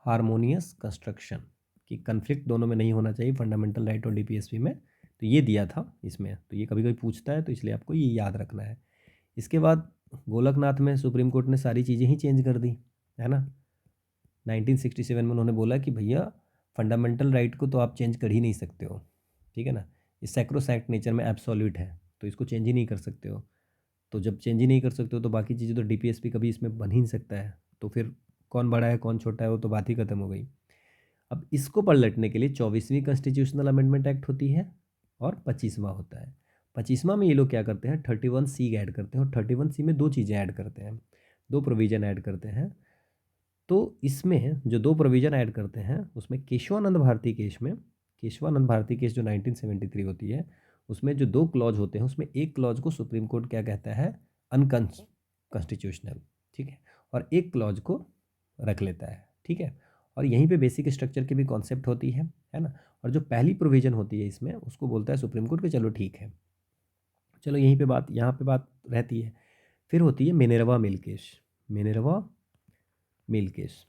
हारमोनियस कंस्ट्रक्शन कि कन्फ्लिक्ट दोनों में नहीं होना चाहिए, फंडामेंटल राइट और डीपीएसपी में, तो ये दिया था इसमें। तो ये कभी कभी पूछता है, तो इसलिए आपको ये याद रखना है। इसके बाद गोलकनाथ में सुप्रीम कोर्ट ने सारी चीज़ें ही चेंज कर दी, है ना। 1967 में उन्होंने बोला कि भैया फंडामेंटल राइट को तो आप चेंज कर ही नहीं सकते हो, ठीक है ना, ये सैक्रोसैक्ट नेचर में एब्सोल्यूट है, तो इसको चेंज ही नहीं कर सकते हो। तो जब चेंज ही नहीं कर सकते हो तो बाकी चीज़ें तो डीपीएसपी कभी इसमें बन ही नहीं सकता है, तो फिर कौन बड़ा है कौन छोटा है वो तो बात ही खत्म हो गई। अब इसको पलटने के लिए 24वीं कॉन्स्टिट्यूशनल अमेंडमेंट एक्ट होती है और 25वां होता है। 25वां में ये लोग क्या करते हैं, 31C ऐड करते हैं, और 31C में दो चीज़ें ऐड करते हैं, दो प्रोविज़न ऐड करते हैं। तो इसमें जो दो प्रोविज़न ऐड करते हैं उसमें केशवानंद भारती केस में, केशवानंद भारती केस जो 1973 होती है, उसमें जो दो क्लॉज होते हैं उसमें एक क्लॉज को सुप्रीम कोर्ट क्या कहता है, अनकॉन्स्टिट्यूशनल, ठीक है, और एक क्लॉज को रख लेता है, ठीक है। और यहीं पे बेसिक स्ट्रक्चर की भी कॉन्सेप्ट होती है ना। और जो पहली प्रोविज़न होती है इसमें उसको बोलता है सुप्रीम कोर्ट कि चलो ठीक है, चलो यहीं पे बात, यहाँ पे बात रहती है। फिर होती है Minerva mill case, Minerva mill case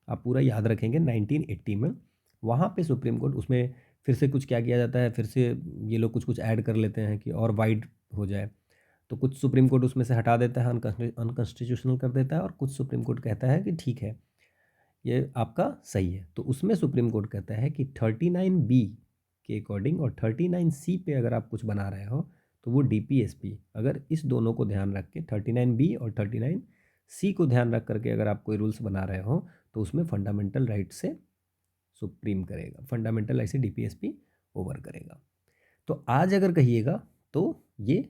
आप पूरा याद रखेंगे 1980 में। वहाँ पे सुप्रीम कोर्ट, उसमें फिर से कुछ क्या किया जाता है, फिर से ये लोग कुछ कुछ ऐड कर लेते हैं कि और वाइड हो जाए, तो कुछ सुप्रीम कोर्ट उसमें से हटा देता है, अनकॉन्स्टिट्यूशनल कर देता है, और कुछ सुप्रीम कोर्ट कहता है कि ठीक है ये आपका सही है। तो उसमें सुप्रीम कोर्ट कहता है कि 39B के अकॉर्डिंग और 39C पे अगर आप कुछ बना रहे हो तो वो डीपीएसपी, अगर इस दोनों को ध्यान रख के 39B और 39C को ध्यान रख करके अगर आप कोई रूल्स बना रहे हो तो उसमें फंडामेंटल राइट से सुप्रीम करेगा, फंडामेंटल राइट से डीपीएसपी ओवर करेगा। तो आज अगर कहिएगा तो ये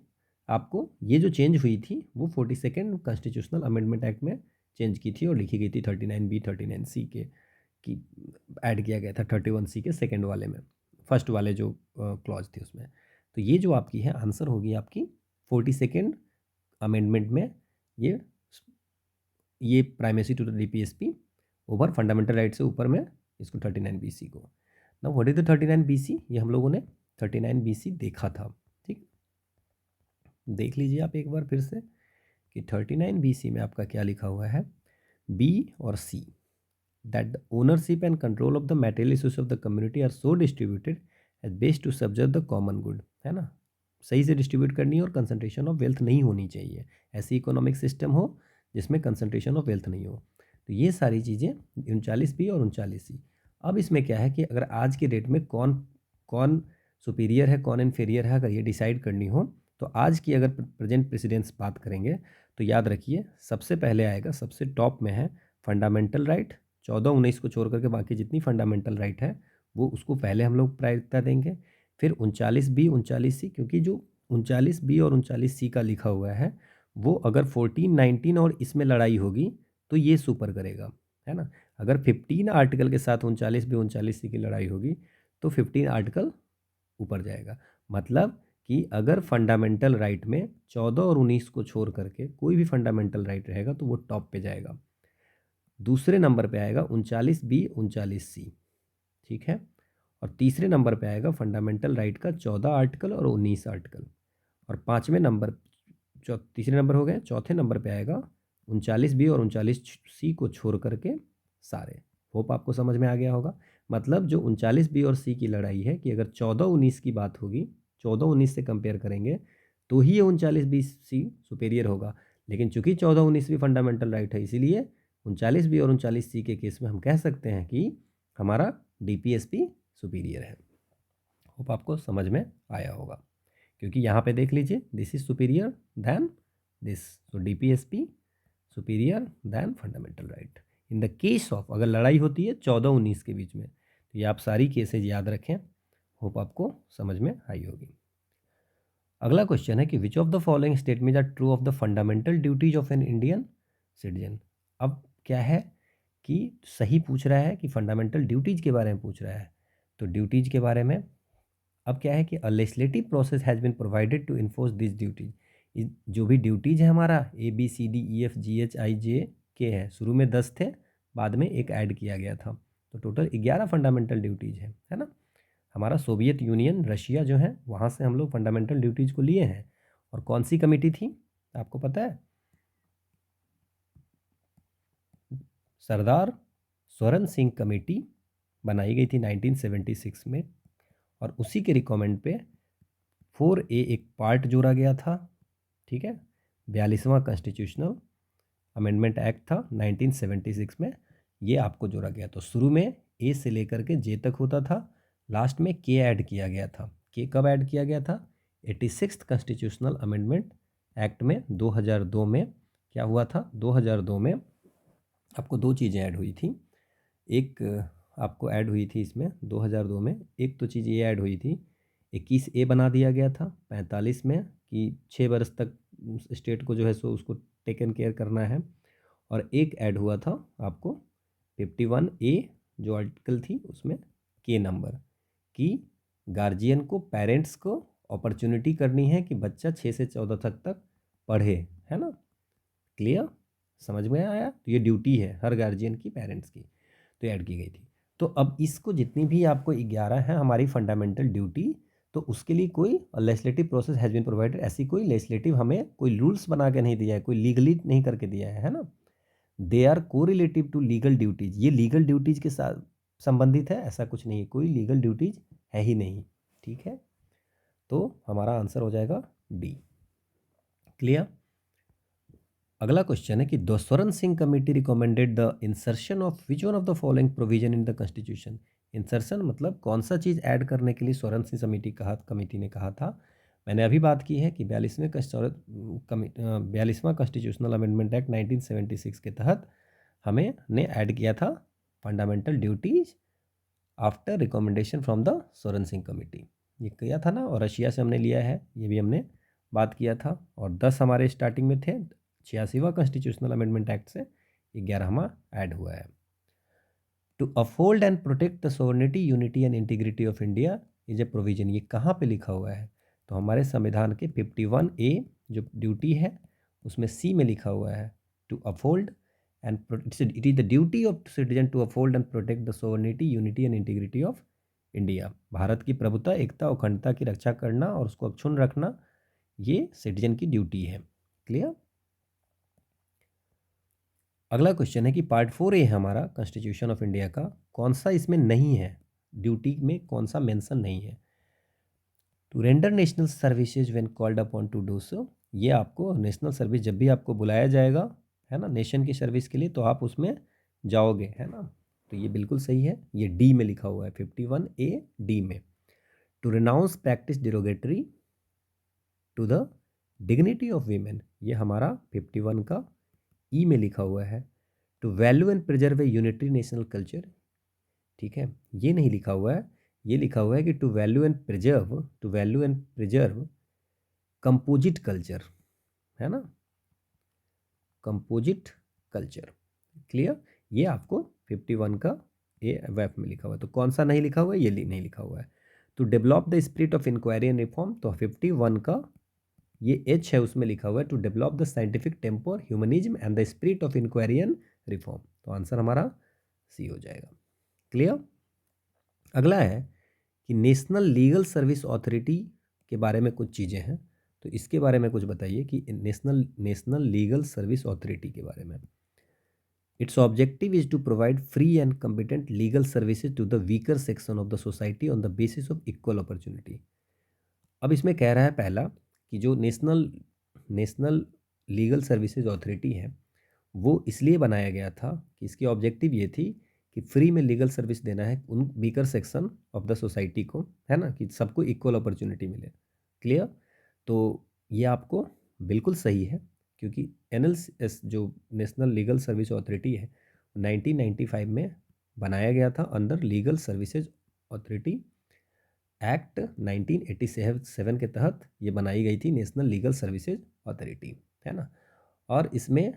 आपको ये जो चेंज हुई थी वो 42nd कॉन्स्टिट्यूशनल अमेंडमेंट एक्ट में चेंज की थी और लिखी गई थी 39B 39C के की ऐड किया गया था 31C के सेकेंड वाले में, फर्स्ट वाले जो क्लॉज थे उसमें। तो ये जो आपकी है आंसर होगी आपकी 42nd अमेंडमेंट में, ये primacy to the DPSP over fundamental right से ऊपर में इसको 39BC को। ना व्हाट इज द 39BC, ये हम लोगों ने 39BC देखा था, ठीक, देख लीजिए आप एक बार फिर से कि 39BC में आपका क्या लिखा हुआ है, बी और C, that the ownership and control of the material resource of the community are so distributed as best to subserve the common good, है ना, सही से डिस्ट्रीब्यूट करनी है और कंसंट्रेशन ऑफ वेल्थ नहीं होनी चाहिए, ऐसी इकोनॉमिक सिस्टम हो जिसमें कंसंट्रेशन ऑफ वेल्थ नहीं हो। तो ये सारी चीज़ें 39B और 39C। अब इसमें क्या है कि अगर आज के डेट में कौन कौन सुपीरियर है कौन इन्फीरियर है, अगर ये डिसाइड करनी हो तो आज की अगर प्रेजेंट प्रेसिडेंट्स बात करेंगे तो याद रखिए सबसे पहले आएगा, सबसे टॉप में है फंडामेंटल राइट, 14-19 को छोड़ करके बाकी जितनी फंडामेंटल राइट है वो उसको पहले हम लोग प्रायोरिकता देंगे। फिर 39B 39C, क्योंकि जो 39B और 39C का लिखा हुआ है वो अगर 14, 19 और इसमें लड़ाई होगी तो ये सुपर करेगा, है ना। अगर 15 आर्टिकल के साथ 39B 39C की लड़ाई होगी तो 15 आर्टिकल ऊपर जाएगा। मतलब कि अगर फंडामेंटल राइट में 14 और 19 को छोड़ करके कोई भी फंडामेंटल राइट रहेगा तो वो टॉप पे जाएगा। दूसरे नंबर पे आएगा 39B 39C, ठीक है। और तीसरे नंबर पे आएगा फंडामेंटल राइट का 14 आर्टिकल और 19 आर्टिकल। और पाँचवें नंबर, तीसरे नंबर हो गए, चौथे नंबर पे आएगा 39B और 39C को छोड़ करके सारे। होप आपको समझ में आ गया होगा। मतलब जो 39B और C की लड़ाई है कि अगर 14-19 की बात होगी, 14-19 से कंपेयर करेंगे तो ही ये 39B-C सुपेरियर होगा। लेकिन चूंकि 14-19 भी फंडामेंटल राइट है, इसीलिए 39B और 39C के केस में हम कह सकते हैं कि हमारा डीपीएसपी सुपीरियर है। होप आपको समझ में आया होगा, क्योंकि यहाँ पे देख लीजिए this is superior than this, तो DPSP superior than fundamental right in the case of अगर लड़ाई होती है 14-19 के बीच में। तो ये आप सारी केसेज याद रखें, होप आपको समझ में आई होगी। अगला क्वेश्चन है कि which of the following statement are true of the fundamental duties of an Indian citizen. अब क्या है कि सही पूछ रहा है कि फंडामेंटल ड्यूटीज के बारे में पूछ रहा है, तो ड्यूटीज के बारे में अब क्या है कि a legislative process has been provided to enforce this duties. जो भी ड्यूटीज है हमारा ABCDEFGHIJK है, शुरू में 10 थे, बाद में एक ऐड किया गया था, तो टोटल 11 फंडामेंटल ड्यूटीज है ना। हमारा सोवियत यूनियन रशिया जो है वहाँ से हम लोग फंडामेंटल ड्यूटीज़ को लिए हैं। और कौन सी कमेटी थी आपको पता है, सरदार स्वरण सिंह कमेटी बनाई गई थी 1976 में, और उसी के रिकमेंड पे 4A एक पार्ट जोड़ा गया था, ठीक है। 42वां कॉन्स्टिट्यूशनल अमेंडमेंट एक्ट था 1976 में, ये आपको जोड़ा गया। तो शुरू में ए से लेकर के जे तक होता था, लास्ट में के ऐड किया गया था। के कब ऐड किया गया था? 86th कॉन्स्टिट्यूशनल अमेंडमेंट एक्ट में 2002 में क्या हुआ था? 2002 में आपको दो चीज़ें ऐड हुई थी। एक आपको ऐड हुई थी इसमें 2002 में, एक तो चीज़ ये ऐड हुई थी, 21A बना दिया गया था 45 में कि 6 वर्ष तक स्टेट को जो है सो उसको टेकन केयर करना है। और एक ऐड हुआ था आपको 51A जो आर्टिकल थी उसमें के नंबर, कि गार्जियन को, पेरेंट्स को अपॉर्चुनिटी करनी है कि बच्चा 6 से 14 तक पढ़े, है ना। क्लियर? समझ में आया? तो ये ड्यूटी है हर गार्जियन की, पेरेंट्स की, तो ऐड की गई थी। तो अब इसको जितनी भी आपको 11 है हमारी फंडामेंटल ड्यूटी, तो उसके लिए कोई legislative process has been provided, ऐसी कोई लेजिस्लेटिव हमें कोई रूल्स बना के नहीं दिया है, कोई लीगली नहीं करके दिया है ना। They are correlative to legal duties, ये लीगल ड्यूटीज के साथ संबंधित है, ऐसा कुछ नहीं है, कोई लीगल ड्यूटीज है ही नहीं, ठीक है। तो हमारा आंसर हो जाएगा डी। क्लियर? अगला क्वेश्चन है कि the Swaran Singh committee recommended the insertion of which one of the following provision in the constitution. Insertion मतलब कौन सा चीज़ ऐड करने के लिए स्वरण सिंह कमेटी ने कहा था। मैंने अभी बात की है कि 42वां कॉन्स्टिट्यूशनल अमेंडमेंट एक्ट 1976 के तहत हमें ने ऐड किया था fundamental duties after recommendation from the Swaran Singh committee. ये किया था ना, और रशिया से हमने लिया है, ये भी हमने बात किया था। और 10 हमारे स्टार्टिंग में थे, 86वां कॉन्स्टिट्यूशनल अमेंडमेंट एक्ट से 11वां ऐड हुआ है। To uphold and protect the sovereignty, unity and integrity of India is a provision, ये कहाँ पे लिखा हुआ है? तो हमारे संविधान के 51A जो ड्यूटी है उसमें सी में लिखा हुआ है, to uphold and it is the duty of citizen to uphold and protect the sovereignty, unity and integrity of India. Bharat की प्रभुता, एकता, अखंडता की रक्षा करना और उसको अक्षुण्ण रखना, ये सिटीजन की ड्यूटी है। क्लियर? अगला क्वेश्चन है कि पार्ट 4A है हमारा कॉन्स्टिट्यूशन ऑफ इंडिया का, कौन सा इसमें नहीं है, ड्यूटी में कौन सा मेंशन नहीं है? To render national services when called upon to do so, ये आपको नेशनल सर्विस जब भी आपको बुलाया जाएगा, है ना, नेशन की सर्विस के लिए, तो आप उसमें जाओगे, है ना। तो ये बिल्कुल सही है, ये डी में लिखा हुआ है 51A डी में। To renounce practice derogatory to the dignity of women, ये हमारा 51 का ई में लिखा हुआ है। To value and preserve a unitary national culture, ठीक है, ये नहीं लिखा हुआ है, ये लिखा हुआ है कि to value and preserve composite culture, है ना, कंपोजिट कल्चर। क्लियर? ये आपको 51 का ए वेफ में लिखा हुआ है। तो कौन सा नहीं लिखा हुआ है? ये नहीं लिखा हुआ है। To develop the spirit of inquiry and reform, तो 51 का ये एच है, उसमें लिखा हुआ है to develop the scientific temper, humanism and the spirit of inquiry and reform. तो आंसर हमारा सी हो जाएगा। क्लियर? अगला है कि नेशनल लीगल सर्विस अथॉरिटी के बारे में कुछ चीज़ें हैं, तो इसके बारे में कुछ बताइए कि नेशनल लीगल सर्विस अथॉरिटी के बारे में। Its objective is to provide free and competent legal services to the weaker section of the society on the basis of equal opportunity. अब इसमें कह रहा है पहला कि जो नेशनल लीगल सर्विसेज अथॉरिटी है वो इसलिए बनाया गया था कि इसकी ऑब्जेक्टिव ये थी कि फ्री में लीगल सर्विस देना है उन weaker section of the society को, है ना, कि सबको इक्वल अपॉर्चुनिटी मिले। क्लियर? तो ये आपको बिल्कुल सही है, क्योंकि NLS जो नेशनल लीगल सर्विस अथॉरिटी है 1995 में बनाया गया था under legal services authority act 1987 के तहत ये बनाई गई थी नेशनल लीगल सर्विसेज अथॉरिटी, है ना। और इसमें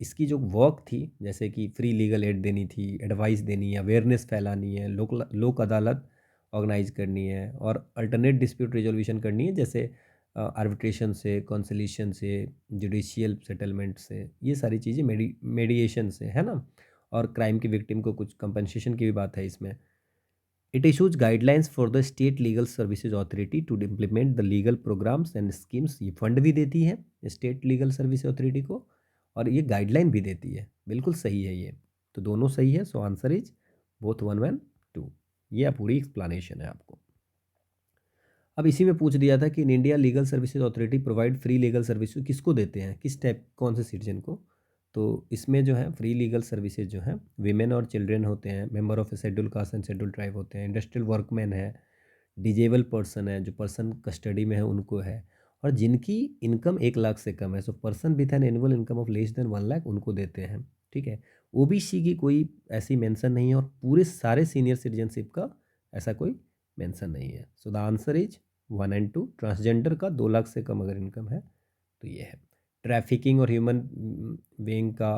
इसकी जो वर्क थी, जैसे कि फ्री लीगल एड देनी थी, एडवाइस देनी है, अवेयरनेस फैलानी है, लोक अदालत ऑर्गेनाइज करनी है, और अल्टरनेट डिस्प्यूट रिजोल्यूशन करनी है, जैसे आर्बिट्रेशन से, कॉन्सिलिएशन से, जुडिशियल सेटलमेंट से, ये सारी चीज़ें, मेडिएशन से, है ना। और क्राइम की विक्टिम को कुछ कंपनसेशन की भी बात है इसमें। It issues guidelines for the state legal services authority to implement the legal programs and schemes, ये फंड भी देती है स्टेट लीगल सर्विस अथॉरिटी को, और ये गाइडलाइन भी देती है। बिल्कुल सही है ये। तो दोनों सही है, सो आंसर इज बोथ 1 1 2। ये पूरी एक्सप्लेनेशन है आपको। अब इसी में पूछ दिया था कि in India legal services authority provide free legal service किसको देते हैं, किस टाइप कौन से सिटीजन को। तो इसमें जो है फ्री लीगल सर्विसेज जो है वीमेन और चिल्ड्रेन होते हैं, member of A schedule caste and schedule tribe होते हैं, इंडस्ट्रियल वर्कमैन है, डिजेबल पर्सन है, जो पर्सन कस्टडी में है उनको है, और जिनकी इनकम 1 लाख से कम है, so person with an annual income of less than 1 lakh उनको देते हैं। ठीक है, ओबीसी की कोई ऐसी मेंशन नहीं है, और पूरे सारे सीनियर सिटीजनशिप का ऐसा कोई मेंशन नहीं है। So the answer is 1 and 2। Transgender का 2 लाख से कम अगर इनकम है तो ये है। ट्रैफिकिंग और ह्यूमन बीइंग का,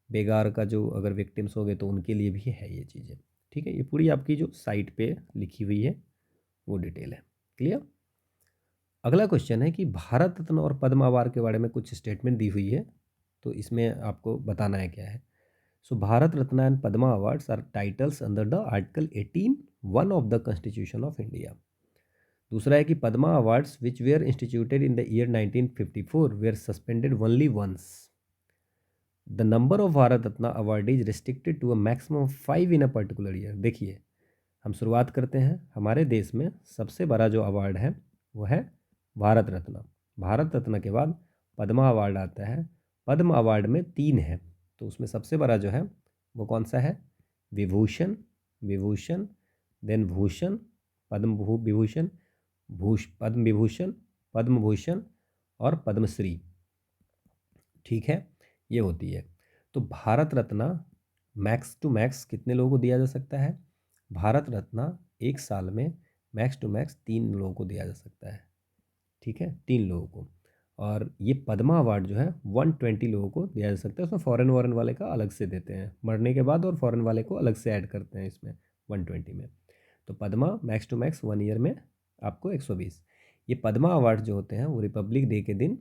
बेगार का जो अगर विक्टिम्स हो गए तो उनके लिए भी है ये चीज़ें। ठीक है, ये पूरी आपकी जो साइट पे लिखी हुई है वो डिटेल है। क्लियर। अगला क्वेश्चन है कि भारत रत्न और पद्म अवार्ड के बारे में कुछ स्टेटमेंट दी हुई है, तो इसमें आपको बताना है क्या है। So Bharat Ratna and Padma awards are titles under the article 18(1) of the constitution of India. दूसरा है कि Padma awards which were instituted in the year 1954 were suspended only once. The number of Bharat Ratna award is restricted to a maximum of 5 in a particular year. देखिए, हम शुरुआत करते हैं। हमारे देश में सबसे बड़ा जो अवार्ड है वो है भारत रत्न। भारत रत्न के बाद पद्मा अवार्ड आता है। पद्म अवार्ड में 3 है, तो उसमें सबसे बड़ा जो है वो कौन सा है, विभूषण, विभूषण, देन भूषण, पद्म विभूषण, पद्म विभूषण, पद्म भूषण और पद्मश्री। ठीक है, ये होती है। तो Bharat Ratna max to max कितने लोगों को दिया जा सकता है, भारत रत्न एक साल में मैक्स टू मैक्स 3 लोगों को दिया जा सकता है। ठीक है, 3 लोगों को। और ये पद्मा अवार्ड जो है 120 लोगों को दिया जा सकता है। उसमें फॉरेन वॉरेन वाले का अलग से देते हैं मरने के बाद, और फॉरेन वाले को अलग से ऐड करते हैं इसमें 120 में। तो Padma max to max 1 year में आपको 120। ये पद्मा अवार्ड जो होते हैं वो रिपब्लिक डे के दिन,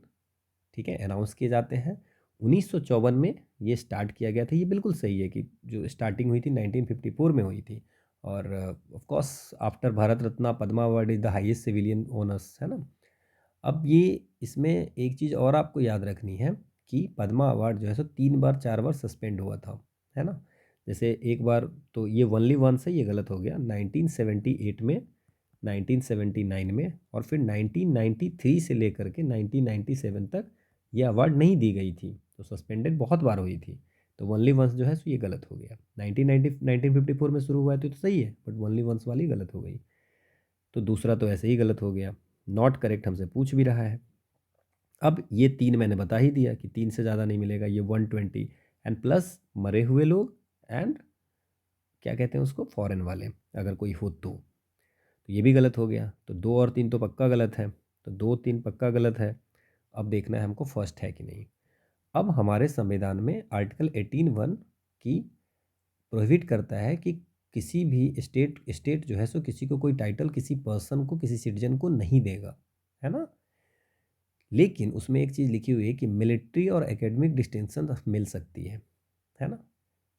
ठीक है, अनाउंस किए जाते हैं। 1954 में ये स्टार्ट किया गया था। ये बिल्कुल सही है कि जो स्टार्टिंग हुई थी 1954 में हुई थी। और of course after Bharat Ratna Padma award is the highest civilian honours, है ना। अब ये इसमें एक चीज़ और आपको याद रखनी है कि पद्मा अवार्ड जो है सो 3 बार 4 बार सस्पेंड हुआ था, है ना। जैसे एक बार तो ये ओनली वन से ये गलत हो गया 1978 में, 1979 में, और फिर 1993 से लेकर के 1997 तक ये अवार्ड नहीं दी गई थी। तो सस्पेंडेड बहुत बार हुई थी। तो ओनली वंस जो है सो ये गलत हो गया। 1954 में शुरू हुआ है तो सही है, बट ओनली वंस वाली गलत हो गई। तो दूसरा तो ऐसे ही गलत हो गया, नॉट करेक्ट हमसे पूछ भी रहा है। अब ये 3 मैंने बता ही दिया कि 3 से ज़्यादा नहीं मिलेगा। ये 120 एंड प्लस मरे हुए लोग एंड क्या कहते हैं उसको, फॉरेन वाले अगर कोई हो तो ये भी गलत हो गया। तो 2 और 3 तो पक्का गलत है, तो 2 3 पक्का गलत है। अब देखना है हमको फर्स्ट है कि नहीं। अब हमारे संविधान में आर्टिकल 18(1) की प्रोहिबिट करता है कि किसी भी स्टेट जो है सो किसी को कोई टाइटल किसी पर्सन को, किसी सिटीजन को नहीं देगा, है ना। लेकिन उसमें एक चीज़ लिखी हुई है कि मिलिट्री और एकेडमिक डिस्टिंक्शन मिल सकती है ना।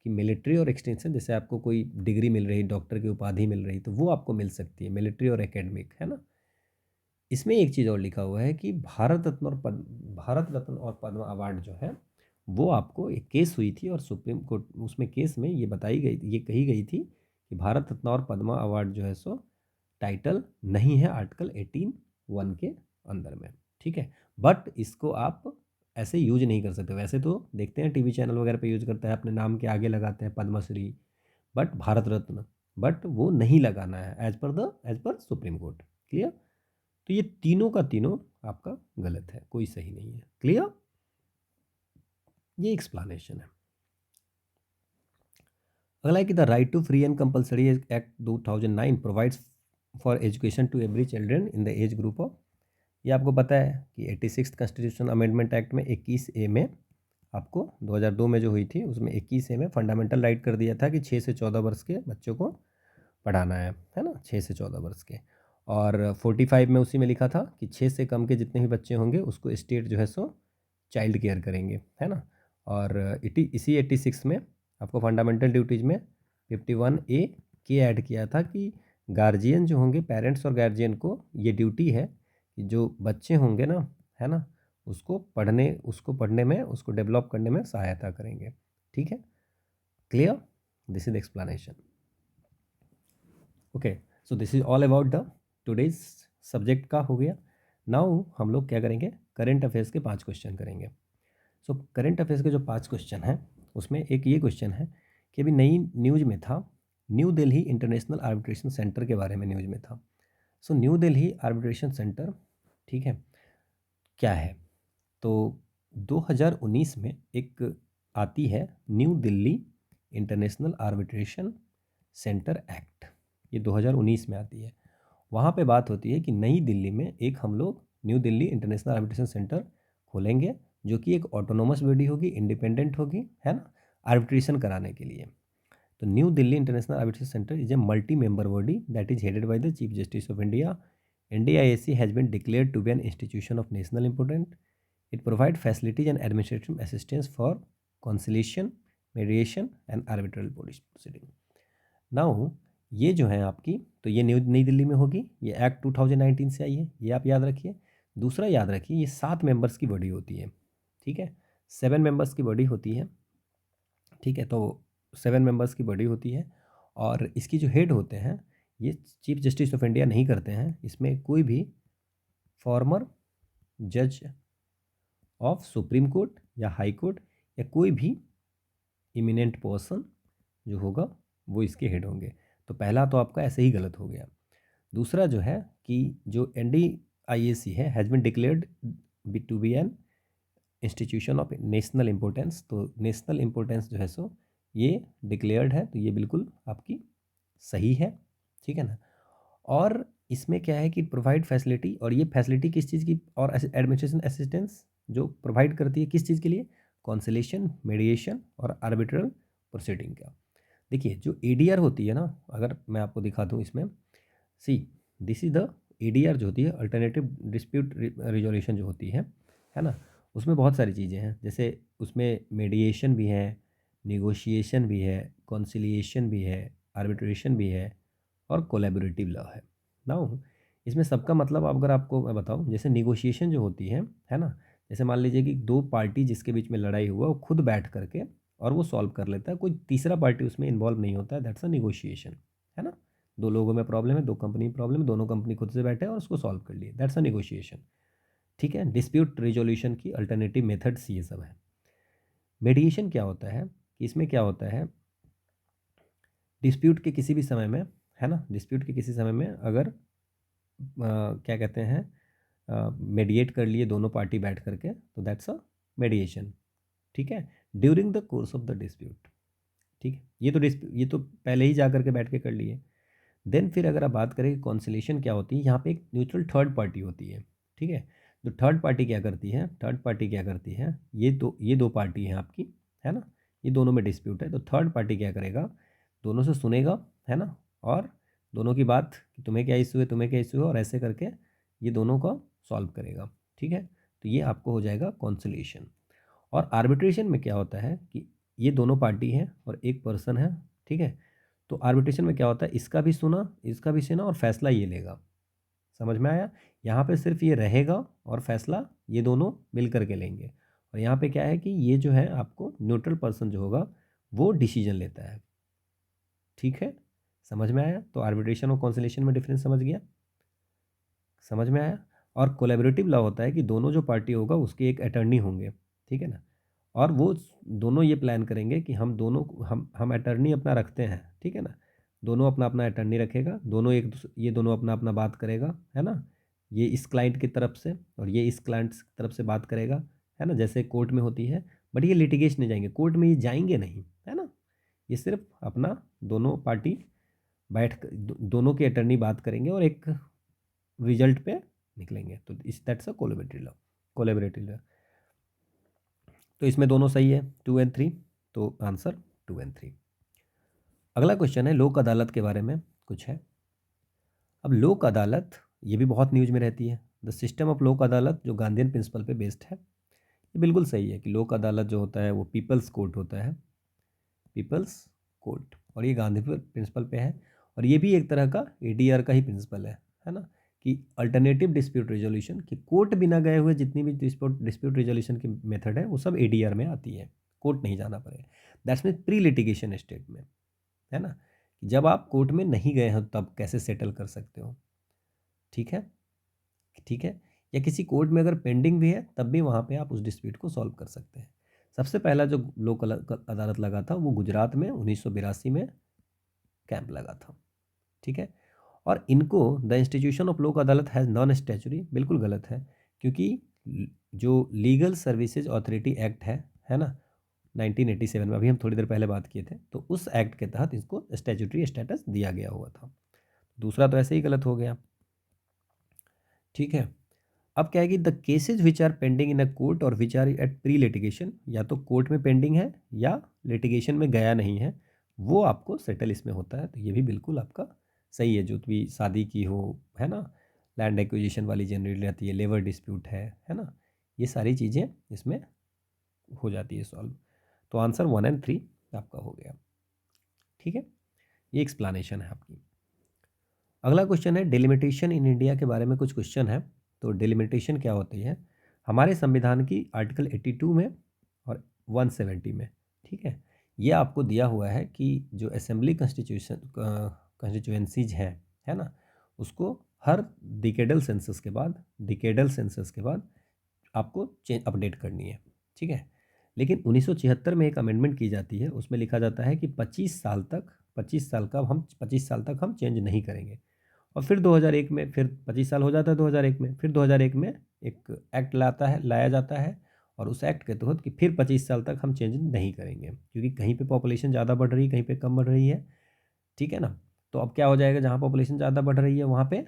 कि मिलिट्री और एक्सटेंशन, जैसे आपको कोई डिग्री मिल रही, डॉक्टर की उपाधि मिल रही, तो वो आपको मिल सकती है, मिलिट्री और एकेडमिक, है ना। इसमें एक चीज़ और लिखा हुआ है कि भारत रत्न और पद्म अवार्ड जो है वो आपको एक केस हुई थी, और सुप्रीम कोर्ट उसमें केस में ये बताई गई, ये कही गई थी कि भारत रत्न और पद्मा अवार्ड जो है सो टाइटल नहीं है आर्टिकल 18(1) के अंदर में। ठीक है, बट इसको आप ऐसे यूज नहीं कर सकते। वैसे तो देखते हैं टीवी चैनल वगैरह पे यूज करता है, अपने नाम के आगे लगाते हैं पद्मश्री, बट भारत रत्न, बट वो नहीं लगाना है as per supreme court. Clear. तो ये तीनों का तीनों आपका गलत है, कोई सही नहीं है। क्लियर, ये एक्सप्लेनेशन है। अगला है कि the right to free and compulsory act 2009 provides for education to every children in the age group of. ये आपको पता है कि 86 कॉन्स्टिट्यूशन अमेंडमेंट एक्ट में 21A में आपको 2002 में जो हुई थी उसमें 21A में फंडामेंटल राइट कर दिया था कि 6 से 14 वर्ष के बच्चों को पढ़ाना है ना, 6 से 14 वर्ष के। और 45 में उसी में लिखा था कि 6 से कम के जितने भी बच्चे होंगे उसको स्टेट जो है सो चाइल्ड केयर करेंगे, है ना। और इसी 86 में आपको फंडामेंटल ड्यूटीज़ में 51A के ऐड किया था कि गार्जियन जो होंगे, पेरेंट्स और गार्जियन को ये ड्यूटी है कि जो बच्चे होंगे ना, है ना, उसको पढ़ने में, उसको डेवलप करने में सहायता करेंगे। ठीक है, Clear? This is the explanation. Okay, so this is all about the today's subject का हो गया. नाउ हम लोग क्या करेंगे, करंट अफेयर्स के 5 क्वेश्चन करेंगे. सो करंट अफेयर्स के जो 5 क्वेश्चन हैं उसमें एक ये क्वेश्चन है कि अभी नई न्यूज़ में था, new Delhi international arbitration centre के बारे में न्यूज़ में था. So new Delhi arbitration centre, ठीक है, क्या है? तो 2019 में एक आती है new Delhi international arbitration centre act, ये 2019 में आती है. वहाँ पे बात होती है कि नई दिल्ली में एक हम लोग new Delhi international arbitration centre खोलेंगे, जो कि एक ऑटोनोमस बॉडी होगी, इंडिपेंडेंट होगी, है ना, आर्बिट्रेशन कराने के लिए. तो new Delhi international arbitration centre is a multi member body that is headed by the chief justice of India. NDIAC has been declared to be an institution of national importance. It provides facilities and administrative assistance for conciliation, mediation and arbitral proceeding. Now ये जो है आपकी, तो ये नई दिल्ली में होगी, ये एक्ट 2019 से आई है, ये आप याद रखिए. दूसरा याद रखिए, ये 7 मेंबर्स की बॉडी होती है, ठीक है, 7 मेंबर्स की बॉडी होती है, ठीक है. तो 7 मेंबर्स की बॉडी होती है और इसकी जो हेड होते हैं ये चीफ जस्टिस ऑफ इंडिया नहीं करते हैं. इसमें कोई भी फॉर्मर जज ऑफ सुप्रीम कोर्ट या हाई कोर्ट या कोई भी इमिनेंट पर्सन जो होगा वो इसके हेड होंगे. तो पहला तो आपका ऐसे ही गलत हो गया. दूसरा जो है कि जो NDIAC है has been declared to be an institution of national importance. तो नेशनल इम्पोर्टेंस जो है सो ये डिक्लेयर्ड है, तो ये बिल्कुल आपकी सही है, ठीक है ना. और इसमें क्या है कि प्रोवाइड फैसिलिटी, और ये फैसिलिटी किस चीज़ की, और एडमिनिस्ट्रेशन असिस्टेंस जो प्रोवाइड करती है किस चीज़ के लिए, कॉन्सिलेशन, मेडिएशन और आर्बिट्रल प्रोसीडिंग का. देखिए जो ADR होती है ना, अगर मैं आपको दिखा दूँ इसमें, see this is the ADR जो होती है, अल्टरनेटिव डिस्प्यूट रिजोल्यूशन जो होती है ना, उसमें बहुत सारी चीज़ें हैं. जैसे उसमें मेडिएशन भी है, निगोशिएशन भी है, कॉन्सिलिएशन भी है, आर्बिट्रेशन भी है और कोलैबोरेटिव लॉ है. नाउ इसमें सबका मतलब अगर आपको मैं बताऊं, जैसे निगोशिएशन जो होती है ना, जैसे मान लीजिए कि 2 पार्टी जिसके बीच में लड़ाई हुआ वो खुद बैठ करके और वो सॉल्व कर लेता है, कोई तीसरा पार्टी उसमें इन्वॉल्व नहीं होता है, दैट्स अ निगोशिएशन, है ना. 2 लोगों में प्रॉब्लम है, 2 कंपनी में प्रॉब्लम है, दोनों कंपनी खुद से बैठे और उसको सॉल्व कर लिए, दैट्स अ निगोशिएशन, ठीक है. डिस्प्यूट रिजोल्यूशन की अल्टरनेटिव मेथड्स ये सब है. मेडिएशन क्या होता है कि इसमें क्या होता है, डिस्प्यूट के किसी भी समय में, है ना, डिस्प्यूट के किसी समय में अगर क्या कहते हैं मेडिएट कर लिए दोनों पार्टी बैठ करके, तो दैट्स अ मेडिएशन, ठीक है, during the course of the dispute, ठीक है. ये तो पहले ही जा करके बैठ के कर लिए. देन फिर अगर आप बात करें कॉन्सिलेशन क्या होती है, यहाँ पे एक न्यूट्रल थर्ड पार्टी होती है, ठीक है. जो थर्ड पार्टी क्या करती है, ये दो पार्टी हैं आपकी, है ना, ये दोनों में डिस्प्यूट है, तो थर्ड पार्टी क्या करेगा, दोनों से सुनेगा, है ना, और दोनों की बात कि तुम्हें क्या इशू है, और ऐसे करके ये दोनों को सॉल्व करेगा, ठीक है. तो ये आपको हो जाएगा कॉन्सिलेशन. और आर्बिट्रेशन में क्या होता है कि ये दोनों पार्टी हैं और एक पर्सन है, ठीक है. तो आर्बिट्रेशन में क्या होता है, इसका भी सुना, इसका भी सुना और फैसला ये लेगा. समझ में आया. यहाँ पे सिर्फ ये रहेगा और फैसला ये दोनों मिल करके लेंगे. और यहाँ पे क्या है कि ये जो है आपको न्यूट्रल पर्सन जो होगा वो डिसीजन लेता है, ठीक है. समझ में आया. तो आर्बिट्रेशन और कॉन्सिलेशन में डिफरेंस समझ में आया. और कोलैबोरेटिव लॉ होता है कि दोनों जो पार्टी होगा उसके एक अटर्नी होंगे, ठीक है ना, और वो दोनों ये प्लान करेंगे कि हम दोनों हम अटर्नी अपना रखते हैं, ठीक है ना, दोनों अपना अपना अटर्नी रखेगा, दोनों ये दोनों अपना अपना बात करेगा, है ना, ये इस क्लाइंट की तरफ से और ये इस क्लाइंट की तरफ से बात करेगा, है ना, जैसे कोर्ट में होती है. बट ये लिटिगेशन नहीं जाएंगे, कोर्ट में ये जाएंगे नहीं, है ना, ये सिर्फ अपना दोनों पार्टी दोनों के अटर्नी बात करेंगे और एक रिजल्ट पे निकलेंगे. तो इस दैट्स अ कोलैबोरेटिव लॉ. तो इसमें दोनों सही है 2 और 3, तो आंसर 2 और 3. अगला क्वेश्चन है लोक अदालत के बारे में कुछ है. अब लोक अदालत ये भी बहुत न्यूज़ में रहती है. द सिस्टम ऑफ लोक अदालत जो गांधीयन प्रिंसिपल पे बेस्ड है, ये बिल्कुल सही है कि लोक अदालत जो होता है वो पीपल्स कोर्ट होता है, पीपल्स कोर्ट, और ये गांधी प्रिंसिपल पे है. और ये भी एक तरह का ADR का ही प्रिंसिपल है ना, कि अल्टरनेटिव डिस्प्यूट रेजोल्यूशन, कि कोर्ट बिना गए हुए जितनी भी डिस्प्यूट रेजोल्यूशन की मेथड है वो सब ADR में आती है, कोर्ट नहीं जाना पड़े. That's mean pre litigation state में, है ना, जब आप कोर्ट में नहीं गए हो तब कैसे सेटल कर सकते हो, ठीक है, ठीक है, या किसी कोर्ट में अगर पेंडिंग भी है तब भी वहाँ पे आप उस डिस्प्यूट को सॉल्व कर सकते हैं। सबसे पहला जो लोक अदालत लगा था वो गुजरात में 1982 में कैंप लगा था, ठीक है। और इनको द इंस्टीट्यूशन ऑफ लोक अदालत हैज़ नॉन स्टैचुरी, बिल्कुल गलत है, क्योंकि जो लीगल सर्विसेज अथॉरिटी एक्ट है ना, 1987 में, अभी हम थोड़ी देर पहले बात किए थे, तो उस एक्ट के तहत इसको स्टैचुटरी स्टेटस दिया गया हुआ था। दूसरा तो ऐसे ही गलत हो गया, ठीक है। अब क्या है कि the cases which are pending in a court और which are at pre litigation, या तो कोर्ट में पेंडिंग है या लिटिगेशन में गया नहीं है, वो आपको सेटल इसमें होता है। तो ये भी बिल्कुल आपका सही है, जो भी शादी की हो, है ना, लैंड एक्विजिशन वाली जनरली रहती है, लेबर डिस्प्यूट है ना, ये सारी चीज़ें इसमें हो जाती है सॉल्व। तो आंसर 1 और 3 आपका हो गया, ठीक है। ये एक्सप्लानेशन है आपकी। अगला क्वेश्चन है डिलिमिटेशन इन इंडिया के बारे में कुछ क्वेश्चन है। तो डिलिमिटेशन क्या होती है हमारे संविधान की आर्टिकल 82 में और 170 में, ठीक है। ये आपको दिया हुआ है कि जो असेंबली कंस्टिट्यूएंसीज हैं, है ना, उसको हर डिकेडल सेंसस के बाद आपको अपडेट करनी है, ठीक है। लेकिन 1976 में एक अमेंडमेंट की जाती है, उसमें लिखा जाता है कि 25 साल तक हम चेंज नहीं करेंगे। और फिर 2001 में फिर 25 साल हो जाता है, 2001 में फिर 2001 में एक एक्ट लाया जाता है, और उस एक्ट के तहत कि फिर 25 साल तक हम चेंज नहीं करेंगे, क्योंकि कहीं पे पॉपुलेशन ज़्यादा बढ़ रही है, कहीं पे कम बढ़ रही है, ठीक है ना। तो अब क्या हो जाएगा, जहाँ पॉपुलेशन ज़्यादा बढ़ रही है वहाँ पे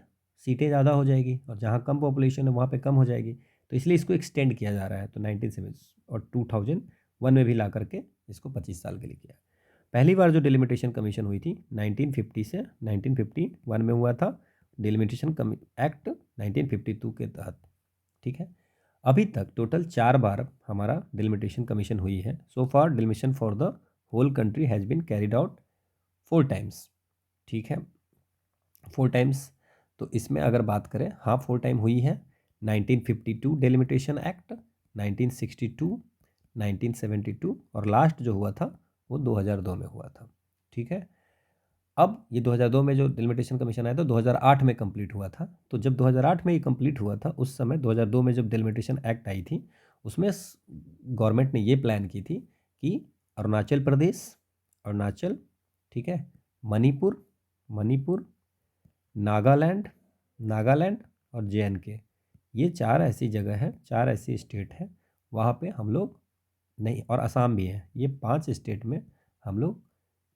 सीटें ज़्यादा हो जाएगी, और जहाँ कम पॉपुलेशन है वहाँ पे कम हो जाएगी। तो इसलिए इसको एक्सटेंड किया जा रहा है। तो 1970 और 2001 में भी ला करके इसको 25 साल के लिए किया। पहली बार जो डिलिमिटेशन कमीशन हुई थी 1950 से 1951 में हुआ था, डिलिमिटेशन एक्ट 1952 के तहत, ठीक है। अभी तक टोटल 4 बार हमारा डिलिमिटेशन कमीशन हुई है। So far delimitation for the whole country has been carried out 4 times, ठीक है, 4 टाइम्स। तो इसमें अगर बात करें, हाँ 4 टाइम हुई है। 1952 डिलिमिटेशन एक्ट, 1962, 1972, और लास्ट जो हुआ था वो 2002 में हुआ था, ठीक है। अब ये 2002 में जो डिलिमिटेशन कमीशन आया था 2008 में कंप्लीट हुआ था। तो जब 2008 में ये कंप्लीट हुआ था, उस समय 2002 में जब डिलिमिटेशन एक्ट आई थी, उसमें गवर्नमेंट ने ये प्लान की थी कि अरुणाचल, ठीक है, मणिपुर, नागालैंड और JNK, ये 4 ऐसी जगह है, 4 ऐसी स्टेट है, वहाँ पे हम लोग नहीं, और असम भी है, ये 5 स्टेट में हम लोग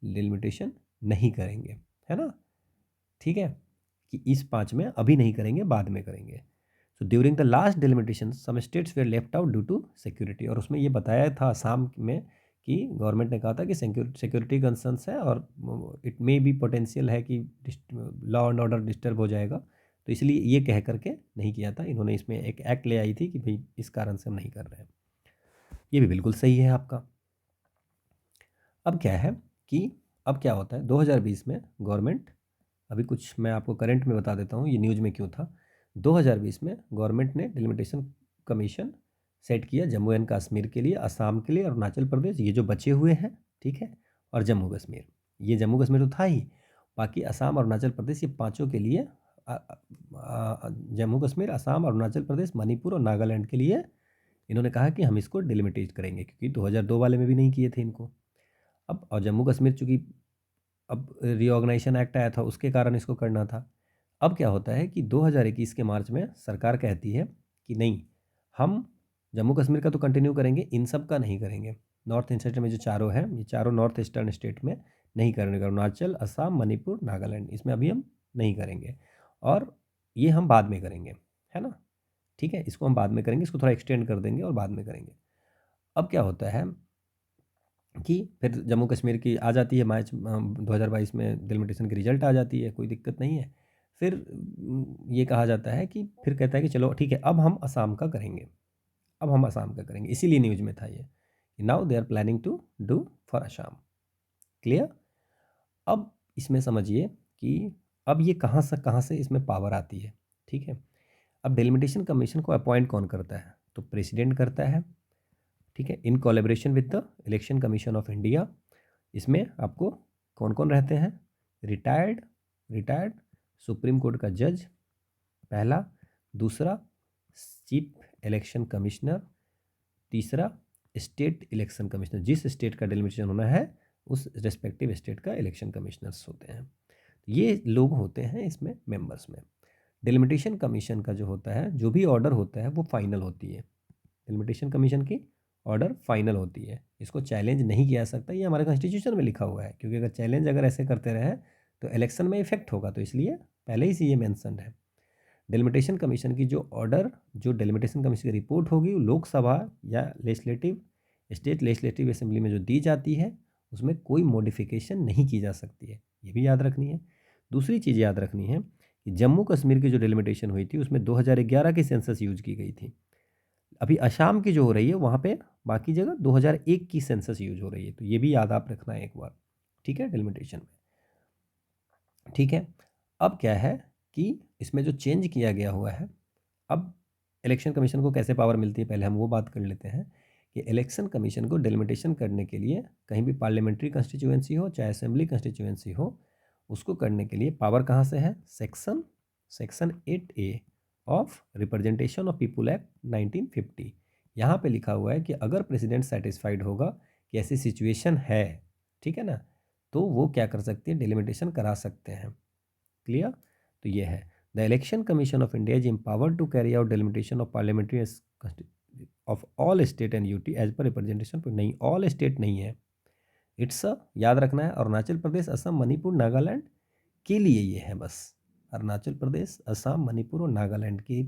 डिलिमिटेशन नहीं करेंगे, है ना, ठीक है, कि इस 5 में अभी नहीं करेंगे, बाद में करेंगे। So during the last delimitation some states were left out due to security, और उसमें ये बताया था असम में कि गवर्नमेंट ने कहा था कि सिक्योरिटी कंसर्न्स है, और इट मे बी पोटेंशियल है कि लॉ एंड ऑर्डर डिस्टर्ब हो जाएगा, तो इसलिए ये कह करके नहीं किया था इन्होंने। इसमें एक एक्ट ले आई थी कि भाई इस कारण से हम नहीं कर रहे हैं। ये भी बिल्कुल सही है आपका। अब क्या है कि अब क्या होता है 2020 में गवर्नमेंट, अभी कुछ मैं आपको करंट में बता देता हूँ ये न्यूज़ में क्यों था। 2020 में गवर्नमेंट ने डिलिमिटेशन कमीशन सेट किया जम्मू एंड कश्मीर के लिए, असम के लिए, अरुणाचल प्रदेश, ये जो बचे हुए हैं, ठीक है, और जम्मू कश्मीर। ये जम्मू कश्मीर तो था ही, बाकी असम, अरुणाचल प्रदेश, ये पाँचों के लिए, जम्मू कश्मीर, असम, अरुणाचल प्रदेश, मणिपुर और नागालैंड के लिए इन्होंने कहा कि हम इसको डिलिमिटेट करेंगे, क्योंकि 2002 वाले में भी नहीं किए थे इनको। अब और जम्मू कश्मीर चूँकि अब रीऑर्गेनाइजेशन एक्ट आया था उसके कारण इसको करना था। अब क्या होता है कि 2021 के मार्च में सरकार कहती है कि नहीं, हम जम्मू कश्मीर का तो कंटिन्यू करेंगे, इन सब का नहीं करेंगे। नॉर्थ ईस्टर्न में जो चारों हैं, ये चारों नॉर्थ ईस्टर्न स्टेट में नहीं करेंगे, अरुणाचल, असम, मणिपुर, नागालैंड, इसमें अभी हम नहीं करेंगे, और ये हम बाद में करेंगे, है ना, ठीक है, इसको हम बाद में करेंगे, इसको थोड़ा एक्सटेंड कर देंगे और बाद में करेंगे। अब क्या होता है कि फिर जम्मू कश्मीर की आ जाती है मार्च 2022 में डिलिमिटेशन की रिजल्ट आ जाती है, कोई दिक्कत नहीं है। फिर ये कहा जाता है कि फिर कहता है कि चलो ठीक है, अब हम असम का करेंगे, इसीलिए न्यूज़ में था ये, now they are planning to do for Assam. Clear. अब इसमें समझिए कि अब ये कहाँ से इसमें पावर आती है, ठीक है। अब डिलिमिटेशन कमीशन को अपॉइंट कौन करता है, तो प्रेसिडेंट करता है, ठीक है, in collaboration with the election commission of India. इसमें आपको कौन कौन रहते हैं? रिटायर्ड सुप्रीम कोर्ट का जज पहला, दूसरा चीफ इलेक्शन कमिश्नर, तीसरा स्टेट इलेक्शन कमिश्नर, जिस स्टेट का डेलिमिटेशन होना है उस रेस्पेक्टिव स्टेट का इलेक्शन कमिश्नर्स होते हैं। ये लोग होते हैं इसमें मेंबर्स में। डेलिमिटेशन कमीशन का जो होता है, जो भी ऑर्डर होता है वो फाइनल होती है। डेलिमिटेशन कमीशन की ऑर्डर फाइनल होती है, इसको चैलेंज नहीं किया जा सकता। ये हमारे कॉन्स्टिट्यूशन में लिखा हुआ है, क्योंकि अगर चैलेंज ऐसे करते रहे तो इलेक्शन में इफेक्ट होगा, तो इसलिए पहले ही से ये मेंशन है। डेलिमिटेशन कमीशन की जो ऑर्डर, जो डेलिमिटेशन कमीशन की रिपोर्ट होगी, लोकसभा या स्टेट लेजिस्लेटिव असेंबली में जो दी जाती है उसमें कोई मॉडिफिकेशन नहीं की जा सकती है, ये भी याद रखनी है। दूसरी चीज़ याद रखनी है कि जम्मू कश्मीर की जो डेलिमिटेशन हुई थी उसमें 2011 की सेंसस यूज की गई थी। अभी असम की जो हो रही है वहाँ पे बाकी जगह 2001 की सेंसस यूज हो रही है, तो ये भी याद आप रखना है एक बार, ठीक है, डेलिमिटेशन में। ठीक है, अब क्या है कि इसमें जो चेंज किया गया हुआ है, अब इलेक्शन कमीशन को कैसे पावर मिलती है, पहले हम वो बात कर लेते हैं कि इलेक्शन कमीशन को डेलिमिटेशन करने के लिए, कहीं भी पार्लियामेंट्री कंस्टिट्यूएंसी हो चाहे असेंबली कंस्टिट्यूएंसी हो, उसको करने के लिए पावर कहाँ से है? Section 8A of representation of people act 1950। यहाँ पे लिखा हुआ है कि अगर प्रेसिडेंट सेटिस्फाइड होगा कि ऐसी सिचुएशन है, ठीक है ना, तो वो क्या कर सकती है? डेलिमिटेशन करा सकते हैं। क्लियर? तो ये है, the election commission of India is empowered to carry out delimitation of parliamentary of all state and UT as per representation. नहीं, ऑल स्टेट नहीं है, इट्स याद रखना है अरुणाचल प्रदेश, असम, मणिपुर, नागालैंड के लिए ये है बस। अरुणाचल प्रदेश, असम, मणिपुर और नागालैंड के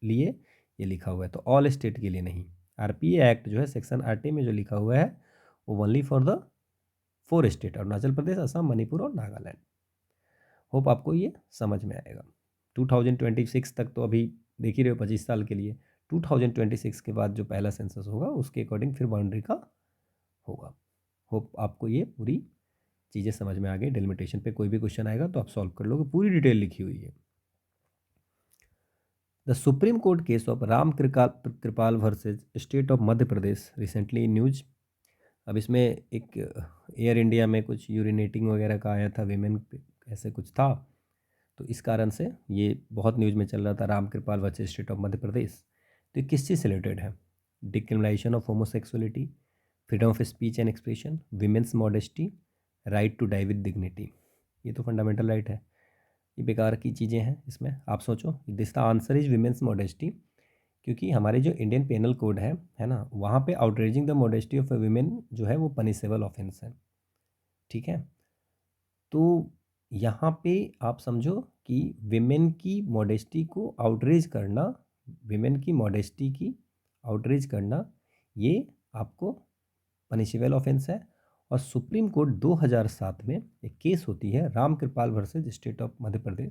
लिए ये लिखा हुआ है, तो ऑल स्टेट के लिए नहीं। आरपीए एक्ट जो है सेक्शन 8A में जो लिखा हुआ है वो only for the 4 state, Arunachal Pradesh, Assam, Manipur और नागालैंड। होप आपको ये समझ में आएगा। 2026 तक तो अभी देख ही रहे हो, 25 साल के लिए। 2026 के बाद जो पहला सेंसस होगा उसके अकॉर्डिंग फिर बाउंड्री का होगा। होप आपको ये पूरी चीज़ें समझ में आ गई। डेलिमिटेशन पे कोई भी क्वेश्चन आएगा तो आप सॉल्व कर लोगे, पूरी डिटेल लिखी हुई है। The supreme court case of Ram Kripal versus state of Madhya Pradesh recently in news. अब इसमें एक एयर इंडिया में कुछ यूरिनेटिंग वगैरह का आया था, वीमेन पे ऐसे कुछ था, तो इस कारण से ये बहुत न्यूज़ में चल रहा था, Ram Kripal versus state of Madhya Pradesh. तो ये किस चीज़ से रिलेटेड है? Decriminalisation of homosexuality, freedom of speech and expression, women's modesty, right to die with dignity. ये तो फंडामेंटल राइट है, ये बेकार की चीज़ें हैं इसमें। आप सोचो, this the answer is women's modesty, क्योंकि हमारे जो इंडियन पेनल कोड है ना, वहाँ पे outraging the modesty of A women जो है वो पनिशेबल ऑफेंस है, ठीक है। तो यहाँ पे आप समझो कि विमेन की मॉडेस्टी को आउटरेज करना, विमेन की मॉडेस्टी की आउटरेज करना, ये आपको पनिशेबल ऑफेंस है। और सुप्रीम कोर्ट 2007 में एक केस होती है Ram Kripal versus state of Madhya प्रदेश,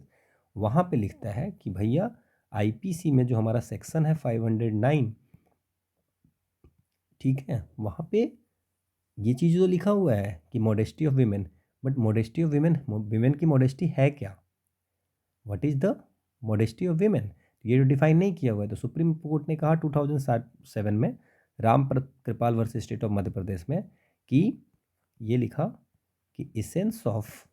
वहाँ पे लिखता है कि भैया आईपीसी में जो हमारा सेक्शन है 509, ठीक है, वहाँ पे ये चीज़ जो लिखा हुआ है कि modesty of women, but modesty of women, women की मॉडेस्टी है क्या? What is the modesty of women? ये जो डिफाइन नहीं किया हुआ है, तो सुप्रीम कोर्ट ने कहा 2007 में Kripal versus state of Madhya Pradesh में कि ये लिखा कि essence of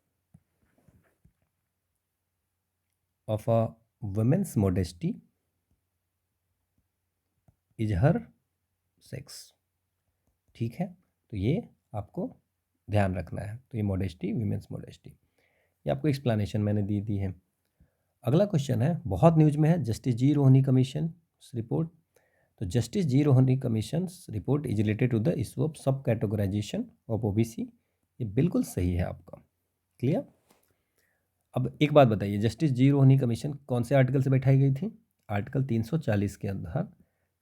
a women's modesty is her sex, ठीक है। तो ये आपको ध्यान रखना है। तो ये मॉडेस्टी, वीमेंस मॉडेस्टी, ये आपको एक्सप्लेनेशन मैंने दी है। अगला क्वेश्चन है, बहुत न्यूज में है, justice G Rohini commission report. तो justice G Rohini commission report is related to the issue of sub categorisation of OBC. ये बिल्कुल सही है आपका, क्लियर। अब एक बात बताइए, जस्टिस जी रोहनी कमीशन कौन से आर्टिकल से बैठाई गई थी? आर्टिकल 340 के अंदर,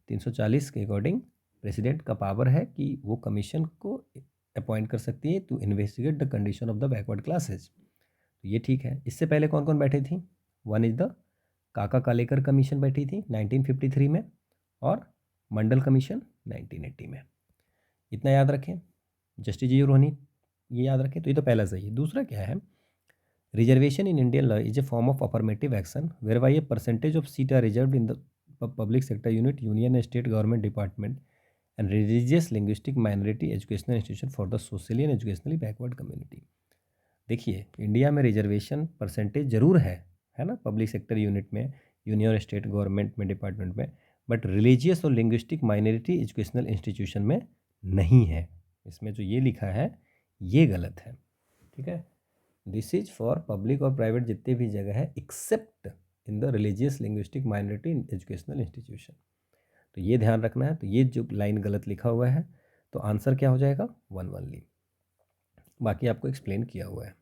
340 के अकॉर्डिंग प्रेसिडेंट का पावर है कि वो कमीशन को अपॉइंट कर सकती है to investigate the condition of the backward classes. तो ये ठीक है। इससे पहले कौन कौन बैठे थी? वन इज द काका कालेकर कमीशन बैठी थी 1953 में, और मंडल कमीशन 1980 में। इतना याद रखें, जस्टिस जी रोहनी, ये याद रखें। तो ये तो पहला सही है। दूसरा क्या है, reservation in Indian law is a form of affirmative action where by a percentage of seat are reserve in the public sector unit, union state government department and religious linguistic minority educational institution for the socially and educationally backward community. देखिए, India में reservation percentage ज़रूर है ना, public sector unit में, union और state government में, department में, but religious और लिंग्विस्टिक माइनॉरिटी एजुकेशनल इंस्टीट्यूशन में नहीं है। इसमें जो ये लिखा है ये गलत है, ठीक है। दिस इज फॉर पब्लिक और प्राइवेट जितने भी जगह है accept in the religious linguistic minority educational institution. तो ये ध्यान रखना है। तो ये जो लाइन गलत लिखा हुआ है, तो आंसर क्या हो जाएगा? 1 ओनली। बाकी आपको एक्सप्लेन किया हुआ है।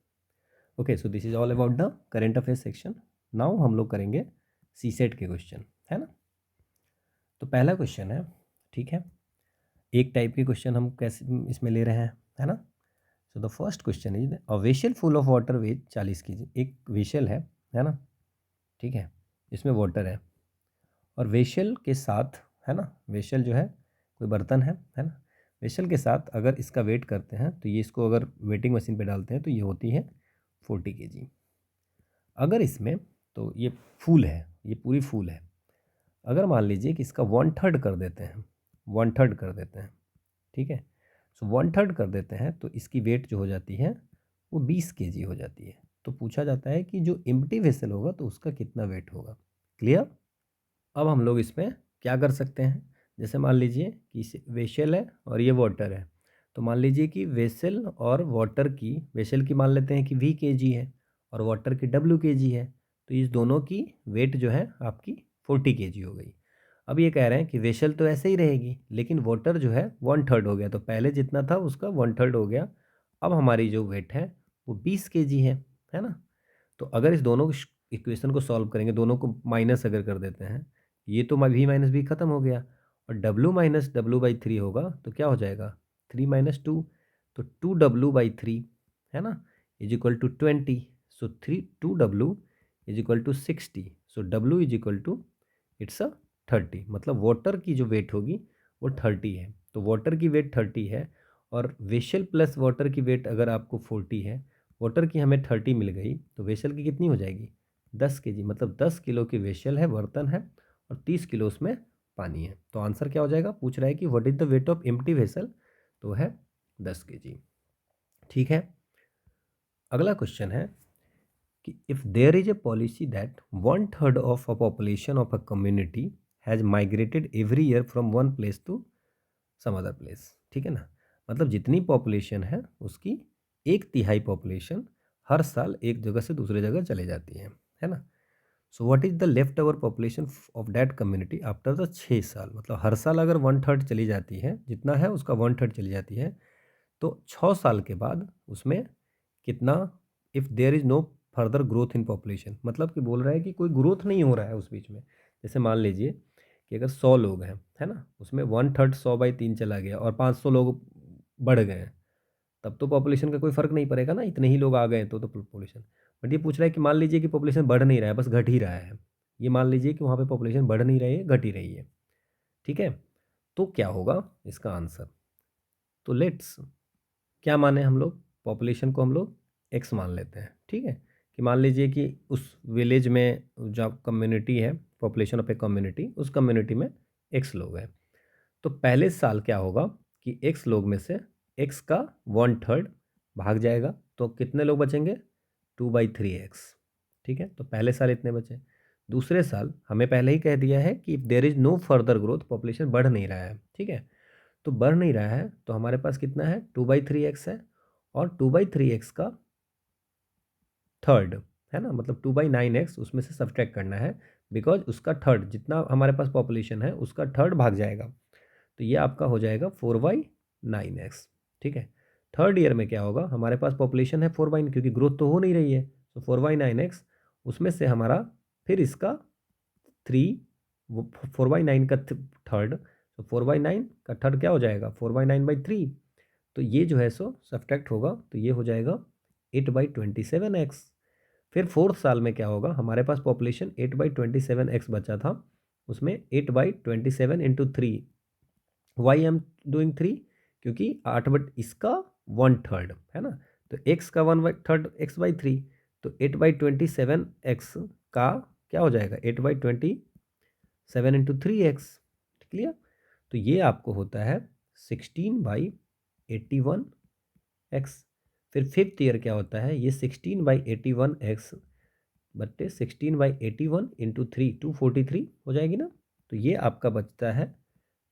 Okay, so this is all about the current affairs section. Now हम लोग करेंगे सीसेट के क्वेश्चन, है ना। तो पहला क्वेश्चन है, ठीक है, एक टाइप के क्वेश्चन हम कैसे इसमें ले रहे हैं, है ना। So the first question is a vessel full of water weight 40 kg। एक वेसल है ना, ठीक है, इसमें वाटर है और वेसल के साथ, है ना, वेसल जो है कोई बर्तन है ना, वेसल के साथ अगर इसका वेट करते हैं तो ये इसको अगर वेटिंग मशीन पे डालते हैं तो ये होती है 40 kg। अगर इसमें, तो ये फूल है, ये पूरी फूल है, अगर मान लीजिए कि इसका 1/3 कर देते हैं, 1/3 कर देते हैं, ठीक है, सो 1/3 कर देते हैं तो इसकी वेट जो हो जाती है वो 20 kg हो जाती है। तो पूछा जाता है कि जो एम्प्टी वेसल होगा तो उसका कितना वेट होगा। क्लियर? अब हम लोग इसमें क्या कर सकते हैं, जैसे मान लीजिए कि वेसल है और ये वाटर है, तो मान लीजिए कि वेसल और वाटर की, वेसल की मान लेते हैं कि V kg है और वाटर की W kg है, तो इस दोनों की वेट जो है आपकी 40 kg हो गई। अब ये कह रहे हैं कि वेसल तो ऐसे ही रहेगी लेकिन वाटर जो है 1/3 हो गया, तो पहले जितना था उसका 1/3 हो गया। अब हमारी जो वेट है वो 20 kg है ना। तो अगर इस दोनों इक्वेशन को सॉल्व करेंगे, दोनों को माइनस अगर कर देते हैं, ये तो V माइनस बी खत्म हो गया और W माइनस W/3 होगा, तो क्या हो जाएगा 3 - 2, तो 2W/3 है ना is equal to 20। So 2W is equal to 60। So W is equal to it's 30, मतलब वाटर की जो वेट होगी वो 30 है। तो वाटर की वेट 30 है और वेसल प्लस वाटर की वेट अगर आपको 40 है, वाटर की हमें 30 मिल गई, तो वेसल की कितनी हो जाएगी 10 kg, मतलब 10 किलो की वेसल है, बर्तन है और 30 किलो उसमें पानी है। तो आंसर क्या हो जाएगा, पूछ रहा है कि what is the weight of empty vessel, तो है 10 kg। ठीक है, अगला क्वेश्चन है कि if there is a policy that 1/3 of a population of a community has migrated every year from one place to some other place, ठीक है ना, मतलब जितनी पॉपुलेशन है उसकी 1/3 पॉपुलेशन हर साल एक जगह से दूसरे जगह चले जाती है ना। So what is the left over population of that community after the 6 साल, मतलब हर साल अगर 1/3 चली जाती है, जितना है उसका 1/3 चली जाती है, तो 6 साल के बाद उसमें कितना, if there is no further growth in population, मतलब कि बोल रहा है कि कोई ग्रोथ नहीं हो रहा है उस बीच में। जैसे मान लीजिए कि अगर 100 लोग हैं, है ना, उसमें 1/3 100/3 चला गया और 500 लोग बढ़ गए हैं, तब तो पॉपुलेशन का कोई फ़र्क नहीं पड़ेगा ना, इतने ही लोग आ गए तो पॉपुलेशन। बट ये पूछ रहा है कि मान लीजिए कि पॉपुलेशन बढ़ नहीं रहा है, बस घट ही रहा है। ये मान लीजिए कि वहाँ पे पॉपुलेशन बढ़ नहीं रही है, घट ही रही है, ठीक है, तो क्या होगा इसका आंसर। तो लेट्स क्या माने हम लोग, पॉपुलेशन को हम लोग एक्स मान लेते हैं, ठीक है, कि मान लीजिए कि उस विलेज में जो कम्युनिटी है, पॉपुलेशन ऑफ ए कम्युनिटी, उस कम्युनिटी में एक्स लोग हैं। तो पहले साल क्या होगा कि एक्स लोग में से एक्स का 1/3 भाग जाएगा, तो कितने लोग बचेंगे 2/3x, ठीक है, तो पहले साल इतने बचे। दूसरे साल हमें पहले ही कह दिया है कि if there is no further growth, population बढ़ नहीं रहा है, ठीक है, तो बढ़ नहीं रहा है, तो हमारे पास कितना है 2/3x है और 2/3x का थर्ड, है ना, मतलब 2/9x उसमें से सब्ट्रैक्ट करना है, बिकॉज उसका थर्ड, जितना हमारे पास पॉपुलेशन है उसका थर्ड भाग जाएगा, तो ये आपका हो जाएगा 4/9x, ठीक है। थर्ड ईयर में क्या होगा, हमारे पास पॉपुलेशन है 4/9, क्योंकि ग्रोथ तो हो नहीं रही है, तो 4/9x उसमें से हमारा फिर इसका 3, वो 4/9 का थर्ड, तो 4/9 का थर्ड क्या हो जाएगा 4/9/3, तो ये जो है सो सब्ट्रैक्ट होगा, तो ये हो जाएगा 8/27x। फिर फोर्थ साल में क्या होगा, हमारे पास पॉपुलेशन 8/27x बचा था, उसमें 8/27 इंटू 3, वाई एम डूइंग 3, क्योंकि 8 इसका 1/3 है ना, तो x का 1/3 x/3, तो 8/27x का क्या हो जाएगा 8/27 इंटू 3x, क्लियर। तो ये आपको होता है 16/81x। फिर फिफ्थ ईयर क्या होता है, ये 16/81x बट्टे 16/81 इंटू 3 243 हो जाएगी ना। तो ये आपका बचता है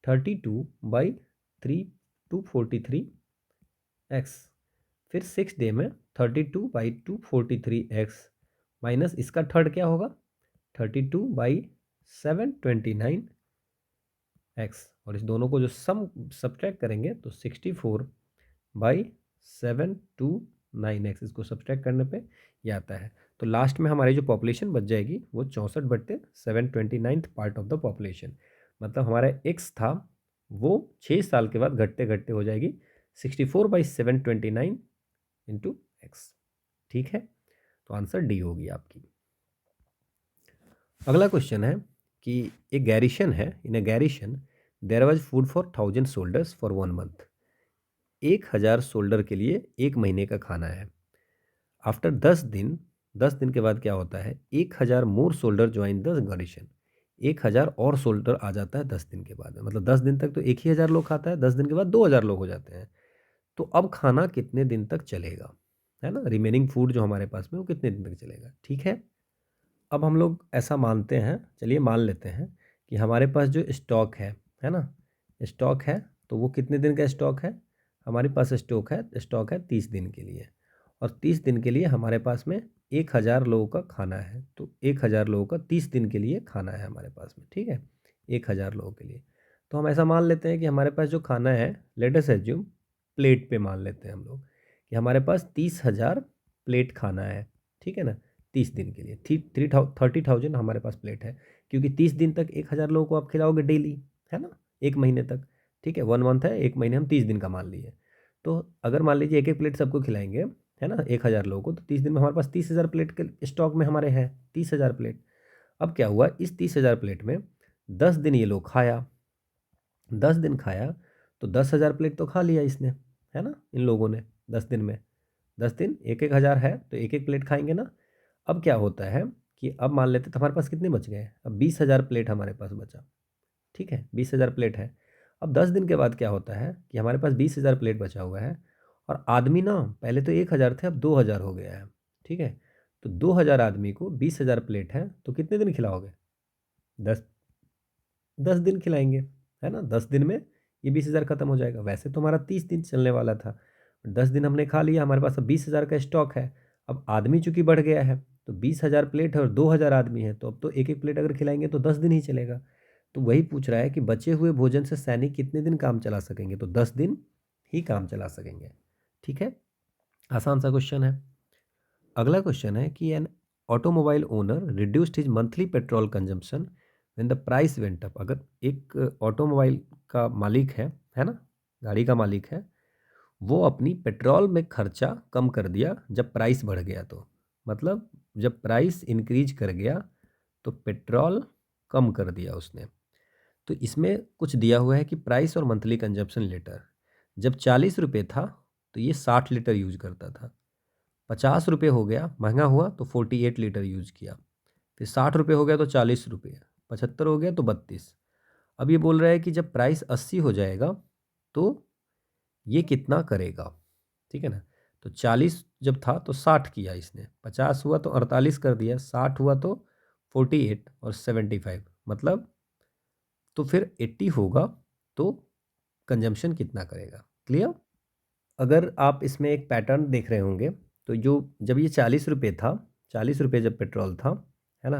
32/3 243x। फिर 6 डे में 32/243x माइनस इसका थर्ड क्या होगा 32/729x, और इस दोनों को जो सम सब्ट्रैक्ट करेंगे तो 64/729x, इसको सब्ट्रैक्ट करने पे ये आता है। तो लास्ट में हमारी जो पॉपुलेशन बच जाएगी वो 64/729 पार्ट ऑफ द पॉपुलेशन, मतलब हमारा एक्स था वो 6 साल के बाद घटते घटते हो जाएगी 64/729 इंटू एक्स। ठीक है, तो आंसर डी होगी आपकी। अगला क्वेश्चन है कि एक गैरिशन है, in a garrison there was food for 1000 soldiers for 1 month. 1000 soldier के लिए 1 महीने का खाना है। आफ्टर 10 दिन के बाद क्या होता है, 1000 मोर सोल्डर ज्वाइन द गैरिशन। 1000 और सोल्डर आ जाता है 10 दिन के बाद में, मतलब 10 दिन तक तो 1000 लोग खाता है, 10 दिन के बाद 2000 लोग हो जाते हैं। तो अब खाना कितने दिन तक चलेगा, है ना, रिमेनिंग फूड जो हमारे पास में वो कितने दिन तक चलेगा। ठीक है, अब हम लोग ऐसा मानते हैं, चलिए मान लेते हैं कि हमारे पास जो स्टॉक है ना, स्टॉक है, तो वो कितने दिन का स्टॉक है, हमारे पास स्टॉक है 30 दिन के लिए, और 30 दिन के लिए हमारे पास में 1000 लोगों का खाना है। तो 1000 लोगों का 30 दिन के लिए खाना है हमारे पास में, ठीक है, 1000 लोगों के लिए। तो हम ऐसा मान लेते हैं कि हमारे पास जो खाना है, लेट अस एज्यूम प्लेट पे मान लेते हैं हम लोग कि हमारे पास 30,000 प्लेट खाना है, ठीक है ना, 30 दिन के लिए 30,000 हमारे पास प्लेट है, क्योंकि 30 दिन तक 1000 लोगों को आप खिलाओगे डेली, है ना, 1 महीने तक। ठीक है, 1 मंथ है, 1 महीने हम 30 दिन का मान लिए। तो अगर मान लीजिए एक एक प्लेट सबको खिलाएंगे, है ना, 1000 लोगों को, तो 30 दिन में हमारे पास 30,000 प्लेट के स्टॉक में हमारे हैं 30,000 प्लेट। अब क्या हुआ, इस 30,000 प्लेट में 10 दिन ये लोग खाया, 10 दिन खाया, तो 10,000 प्लेट तो खा लिया इसने, है ना, इन लोगों ने 10 दिन में, 10 दिन 1,000 है तो एक एक प्लेट खाएंगे ना। अब क्या होता है कि अब मान लेते तो हमारे पास कितने बच गए, अब 20,000 प्लेट हमारे पास बचा। ठीक है, 20,000 प्लेट है। अब 10 दिन के बाद क्या होता है कि हमारे पास 20,000 प्लेट बचा हुआ है, और आदमी ना पहले तो 1,000 थे, अब 2,000 हो गया है। ठीक है, तो 2,000 आदमी को 20,000 प्लेट है, तो कितने दिन खिलाओगे, 10 10 दिन खिलाएंगे, है ना, 10 दिन में ये 20,000 खत्म हो जाएगा। वैसे तो हमारा 30 दिन चलने वाला था, 10 दिन हमने खा लिया, हमारे पास अब 20,000 का स्टॉक है। अब आदमी चूंकि बढ़ गया है, तो 20,000 प्लेट है और 2,000 आदमी है, तो अब तो एक एक प्लेट अगर खिलाएंगे तो 10 दिन ही चलेगा। तो वही पूछ रहा है कि बचे हुए भोजन से सैनिक कितने दिन काम चला सकेंगे, तो 10 दिन ही काम चला सकेंगे। ठीक है, आसान सा क्वेश्चन है। अगला क्वेश्चन है कि an automobile owner reduced his monthly petrol consumption when the price went up. अगर एक ऑटोमोबाइल का मालिक है ना, गाड़ी का मालिक है, वो अपनी पेट्रोल में खर्चा कम कर दिया जब प्राइस बढ़ गया, तो मतलब जब प्राइस इंक्रीज कर गया तो पेट्रोल कम कर दिया उसने। तो इसमें कुछ दिया हुआ है कि प्राइस और मंथली कंजप्शन लीटर, जब 40 रुपये था तो ये 60 लीटर यूज करता था, 50 रुपये हो गया महंगा हुआ तो 48 लीटर यूज किया, फिर 60 रुपये हो गया तो 40 रुपये, 75 हो गया तो 32। अब ये बोल रहा है कि जब प्राइस 80 हो जाएगा तो ये कितना करेगा। ठीक है ना, तो 40 जब था तो 60 किया इसने, 50 हुआ तो 48 कर दिया, 60 हुआ तो 48 और 75, मतलब तो फिर 80 होगा तो कंजम्पशन कितना करेगा। क्लियर। अगर आप इसमें एक पैटर्न देख रहे होंगे, तो जो जब ये 40 रुपये था, 40 रुपये जब पेट्रोल था, है ना,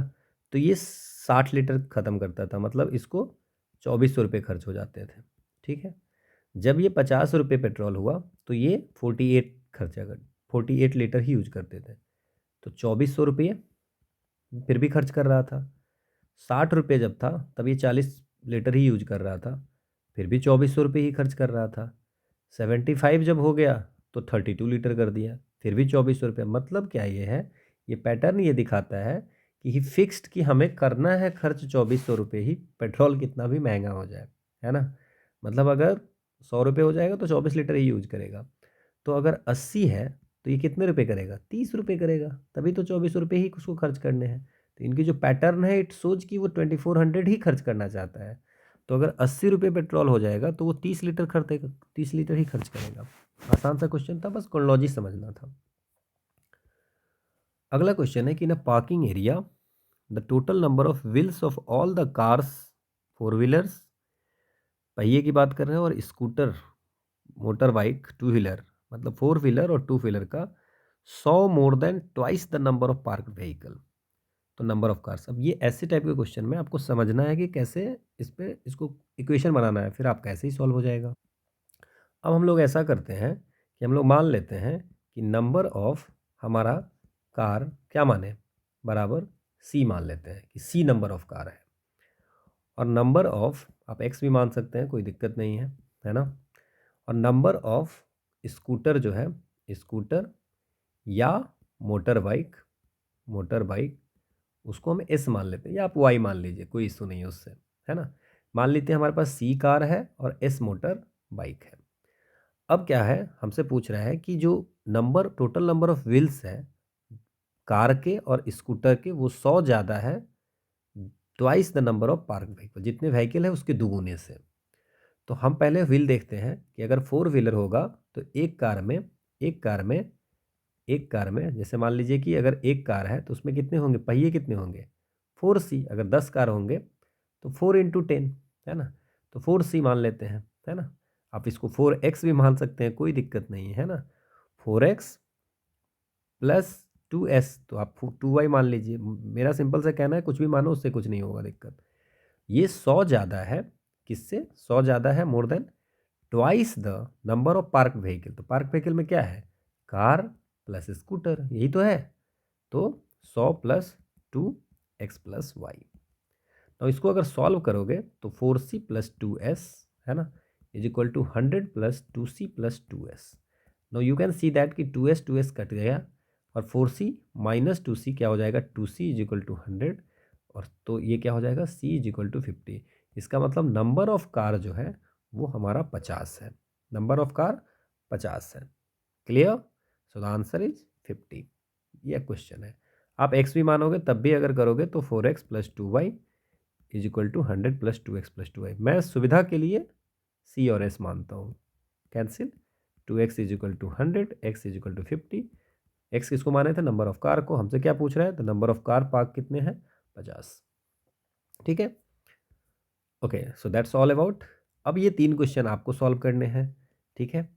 तो ये 60 लीटर ख़त्म करता था, मतलब इसको 2400 रुपये खर्च हो जाते थे। ठीक है, जब ये 50 रुपये पेट्रोल हुआ तो ये 48 लीटर ही यूज करते थे, तो 2400 रुपये फिर भी खर्च कर रहा था। 60 रुपये जब था तब ये 40 लीटर ही यूज कर रहा था, फिर भी 2400 रुपये ही खर्च कर रहा था। 75 जब हो गया तो 32 लीटर कर दिया, फिर भी 2400 रुपये। मतलब क्या ये पैटर्न ये दिखाता है कि ही फिक्स्ड कि हमें करना है खर्च 2400 रुपये ही, पेट्रोल कितना भी महंगा हो जाए, है ना, मतलब अगर 100 रुपये हो जाएगा तो 24 लीटर ही यूज करेगा। तो अगर 80 है तो ये कितने रुपए करेगा, 30 रुपये करेगा, तभी तो 2400 रुपये ही उसको खर्च करने हैं। तो इनकी जो पैटर्न है इट सोच कि वो 2400 ही खर्च करना चाहता है। तो अगर 80 रुपये पेट्रोल हो जाएगा तो वो 30 लीटर खरीदेगा, 30 लीटर ही खर्च करेगा। आसान सा क्वेश्चन था, बस क्रोनोलॉजी समझना था। अगला क्वेश्चन है कि in a parking area the total number of wheels of all the cars, four wheelers, पहिए की बात कर रहे हैं, और scooter, motor bike, two wheeler, मतलब फोर व्हीलर और टू व्हीलर का 100 more than twice the number of park vehicle, तो नंबर ऑफ कार्स। अब ये ऐसे टाइप के क्वेश्चन में आपको समझना है कि कैसे इसको इक्वेशन बनाना है, फिर आपका ऐसे ही सॉल्व हो जाएगा। अब हम लोग ऐसा करते हैं कि हम लोग मान लेते हैं कि नंबर ऑफ हमारा कार क्या माने, बराबर सी मान लेते हैं कि सी नंबर ऑफ कार है, और नंबर ऑफ आप एक्स भी मान सकते हैं, कोई दिक्कत नहीं है ना। और नंबर ऑफ स्कूटर जो है, स्कूटर या मोटर बाइक उसको हम एस मान लेते हैं, या आप वाई मान लीजिए, कोई इशू नहीं है उससे, है ना। मान लेते हैं हमारे पास सी कार है और एस मोटर बाइक है। अब क्या है, हमसे पूछ रहा है कि जो टोटल नंबर ऑफ व्हील्स है कार के और स्कूटर के, वो 100 ज़्यादा है twice the number of park vehicle, जितने व्हीकल है उसके दुगुने से। तो हम पहले व्हील देखते हैं कि अगर फोर व्हीलर होगा तो एक कार में जैसे मान लीजिए कि अगर एक कार है तो उसमें कितने होंगे, पहिए कितने होंगे, 4C। अगर 10 कार होंगे तो 4 × 10, है ना। तो 4C मान लेते हैं, है ना। आप इसको 4x भी मान सकते हैं, कोई दिक्कत नहीं है ना। 4x प्लस 2s, तो आप 2y मान लीजिए। मेरा सिंपल सा कहना है, कुछ भी मानो, उससे कुछ नहीं होगा दिक्कत। ये 100 ज़्यादा है, किससे 100 ज़्यादा है, मोर than twice the number of park vehicle. तो पार्क व्हीकल में क्या है, कार प्लस स्कूटर, यही तो है। तो 100 + 2x + y। तो इसको अगर सॉल्व करोगे तो 4C + 2s, है ना, is equal to 100 + 2C + 2s। No you can see that कि 2s कट गया, और 4C - 2C क्या हो जाएगा, 2C = 100, और तो ये क्या हो जाएगा, C = 50। इसका मतलब नंबर ऑफ कार जो है वो हमारा 50 है, नंबर ऑफ कार 50 है। Clear. So the answer is 50। ये क्वेश्चन है। आप x भी मानोगे तब भी अगर करोगे तो 4x + 2y = 100 + 2x + 2y। मैं सुविधा के लिए C और S मानता हूँ। कैंसिल। 2x = 100, x = 50। x किसको माने थे, नंबर ऑफ कार को। हमसे क्या पूछ रहा है, तो नंबर ऑफ कार पार्क कितने हैं, 50। ठीक है, okay. So that's all about. अब ये 3 क्वेश्चन आपको सॉल्व करने हैं, ठीक है।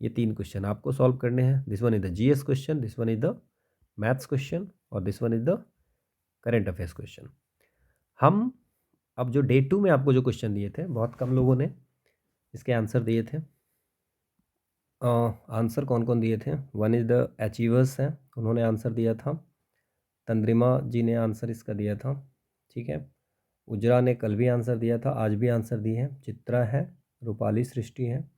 ये 3 क्वेश्चन आपको सॉल्व करने हैं। This one is the GS question, this one is the maths question, और this one is the current affairs question. हम अब जो डे 2 में आपको जो क्वेश्चन दिए थे, बहुत कम लोगों ने इसके आंसर दिए थे। आंसर कौन कौन दिए थे, वन इज द अचीवर्स हैं, उन्होंने आंसर दिया था। तंद्रिमा जी ने आंसर इसका दिया था, ठीक है। उजरा ने कल भी आंसर दिया था, आज भी आंसर दिए हैं। चित्रा है, रूपाली सृष्टि है,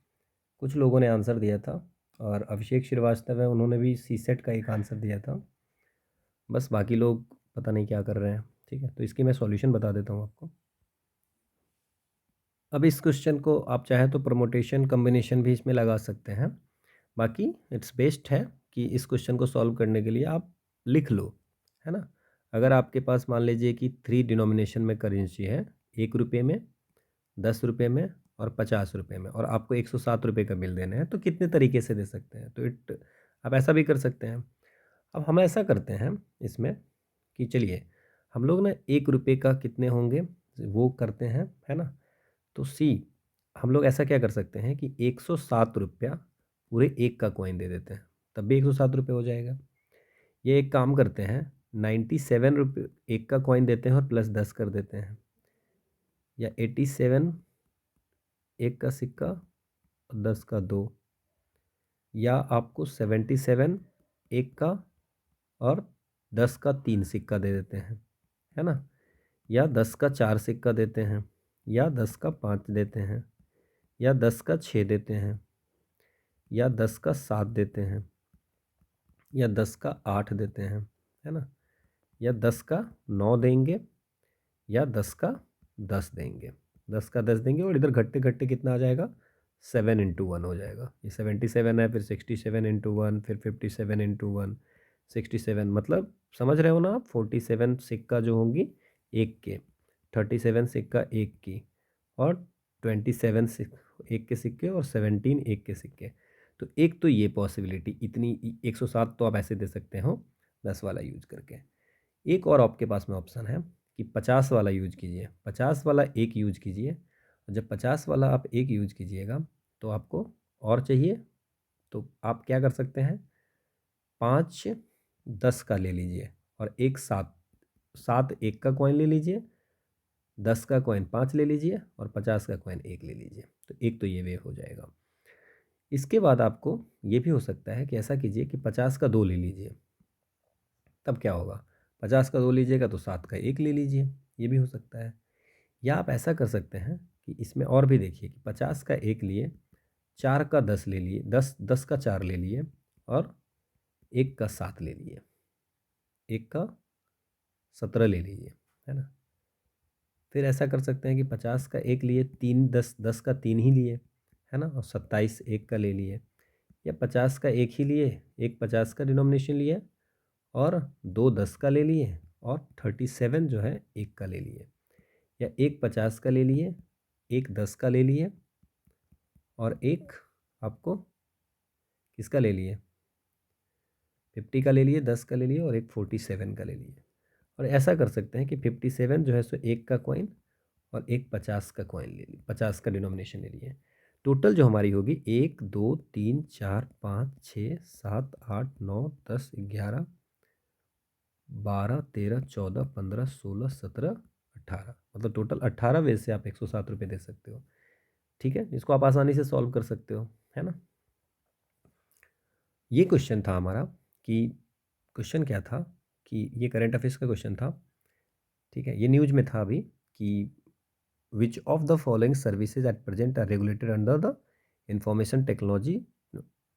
कुछ लोगों ने आंसर दिया था। और अभिषेक श्रीवास्तव है, उन्होंने भी CSET का एक आंसर दिया था। बस बाकी लोग पता नहीं क्या कर रहे हैं, ठीक है। तो इसकी मैं सॉल्यूशन बता देता हूँ आपको। अब इस क्वेश्चन को आप चाहें तो परमोटेशन कम्बिनेशन भी इसमें लगा सकते हैं। बाकी इट्स बेस्ट है कि इस क्वेश्चन को सॉल्व करने के लिए आप लिख लो, है ना। अगर आपके पास मान लीजिए कि 3 डिनोमिनेशन में करेंसी है, 1 रुपये में, 10 रुपये में और 50 रुपये में, और आपको 107 रुपये का बिल देना है, तो कितने तरीके से दे सकते हैं, तो आप ऐसा भी कर सकते हैं। अब हम ऐसा करते हैं इसमें कि चलिए हम लोग ना 1 रुपये का कितने होंगे वो करते हैं, है ना। तो सी हम लोग ऐसा क्या कर सकते हैं कि 107 रुपया पूरे एक का कॉइन दे देते हैं, तब भी 107 रुपये हो जाएगा। ये एक काम करते हैं, 97 रुपये एक का कॉइन देते हैं और +10 कर देते हैं, या 87 एक का सिक्का और 10 का 2, या आपको 77 एक का और 10 का 3 सिक्का दे देते हैं, है ना। या 10 का 4 सिक्का देते हैं, या 10 का 5 देते हैं, या 10 का 6 देते हैं, या 10 का 7 देते हैं, या 10 का 8 देते हैं, है ना। या 10 का 9 देंगे, या 10 का 10 देंगे, 10 का 10 देंगे, और इधर घटते घटते कितना आ जाएगा, 7 × 1 हो जाएगा। ये 77 है, फिर 67 × 1, फिर 57 × 1, 67, मतलब समझ रहे हो ना आप। 47 सिक्का जो होंगी एक के, 37 सिक्का एक की, और 27 एक के सिक्के और 17 एक के सिक्के। तो एक तो ये पॉसिबिलिटी इतनी 107 तो आप ऐसे दे सकते हो 10 वाला यूज करके। एक और आपके पास में ऑप्शन है कि 50 वाला यूज कीजिए, 50 वाला एक यूज कीजिए। और जब 50 वाला आप एक यूज कीजिएगा तो आपको और चाहिए, तो आप क्या कर सकते हैं, 5 10 का ले लीजिए और एक 7 7 एक का कॉइन ले लीजिए, 10 का कॉइन 5 ले लीजिए और 50 का कॉइन एक ले लीजिए। तो एक तो ये वे हो जाएगा। इसके बाद आपको ये भी हो सकता है कि ऐसा कीजिए कि 50 का 2 ले लीजिए। तब क्या होगा, 50 का 2 लीजिएगा तो 7 का एक ले लीजिए, ये भी हो सकता है। या आप ऐसा कर सकते हैं कि इसमें और भी देखिए कि 50 का एक लिए, 4 का 10 ले लिए, 10 का 4 ले लिए और एक का 7 ले लिए, एक का 17 ले लीजिए, है ना। फिर ऐसा कर सकते हैं कि 50 का एक लिए, 3 10 10 का 3 ही लिए, है ना, और 27 एक का ले लिए। या 50 का एक ही लिए, एक 50 का डिनोमिनेशन लिए और 2 10 का ले लिए और 37 जो है एक का ले लिए। या एक 50 का ले लिए, एक 10 का ले लिए और एक आपको किसका ले लिए, 50 का ले लिए, 10 का ले लिए और एक 47 का ले लिए। और ऐसा कर सकते हैं कि 57 जो है सो एक का कॉइन और एक 50 का कॉइन ले लिए, 50 का डिनोमिनेशन ले लिए। टोटल जो हमारी होगी 1 2 3 4 5 6 7 8 9 10 11 12 13 14 15 16 17 18, मतलब टोटल 18 वे से आप 107 रुपये दे सकते हो। ठीक है, इसको आप आसानी से सॉल्व कर सकते हो, है ना। ये क्वेश्चन था हमारा कि क्वेश्चन क्या था कि ये करंट अफेयर्स का क्वेश्चन था। ठीक है, ये न्यूज में था अभी कि which of the following services at present are regulated under the information technology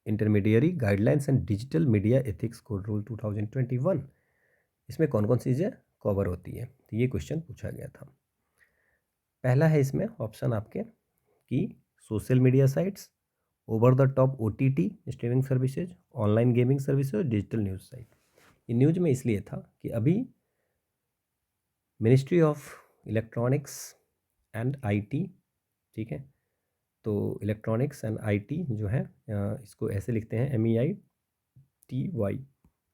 intermediary guidelines and digital media ethics code rule 2021। इसमें कौन कौन सी चीज़ें कवर होती है, तो ये क्वेश्चन पूछा गया था। पहला है इसमें ऑप्शन आपके कि social media sites, over the top OTT streaming services, online gaming services, digital news site. ये न्यूज में इसलिए था कि अभी ministry of electronics and IT, ठीक है, तो इलेक्ट्रॉनिक्स एंड IT जो है इसको ऐसे लिखते हैं MEITY,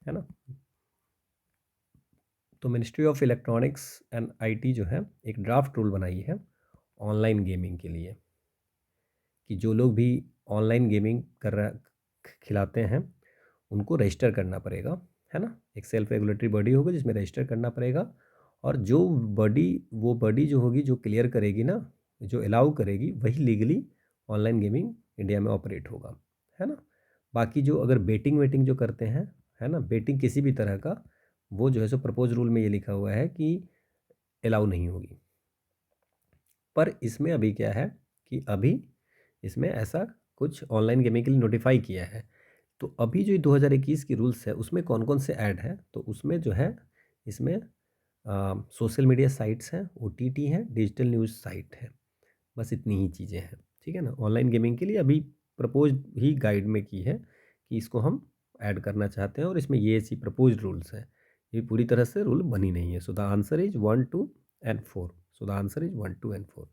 है ना। तो ministry of electronics and IT जो है एक ड्राफ्ट रूल बनाई है ऑनलाइन गेमिंग के लिए कि जो लोग भी ऑनलाइन गेमिंग कर रहा खिलाते हैं उनको रजिस्टर करना पड़ेगा, है ना। एक सेल्फ रेगुलेटरी बॉडी होगी जिसमें रजिस्टर करना पड़ेगा और जो बॉडी, वो बॉडी जो होगी जो क्लियर करेगी ना, जो अलाउ करेगी, वही लीगली ऑनलाइन गेमिंग इंडिया में ऑपरेट होगा, है ना। बाकी जो अगर बेटिंग वेटिंग जो करते हैं, है ना, बेटिंग किसी भी तरह का, वो जो है सो प्रपोज रूल में ये लिखा हुआ है कि अलाउ नहीं होगी। पर इसमें अभी क्या है कि अभी इसमें ऐसा कुछ ऑनलाइन गेमिंग के लिए नोटिफाई किया है। तो अभी जो 2021 की रूल्स है उसमें कौन कौन से ऐड हैं, तो उसमें जो है इसमें सोशल मीडिया साइट्स हैं, OTT हैं, डिजिटल न्यूज़ साइट है, बस इतनी ही चीज़ें हैं। ठीक है ना, ऑनलाइन गेमिंग के लिए अभी प्रपोज ही गाइड में की है कि इसको हम ऐड करना चाहते हैं और इसमें ये ऐसी प्रपोज रूल्स हैं, ये पूरी तरह से रूल बनी नहीं है। So the answer is 1 2 and 4। So the answer is 1 2 and 4।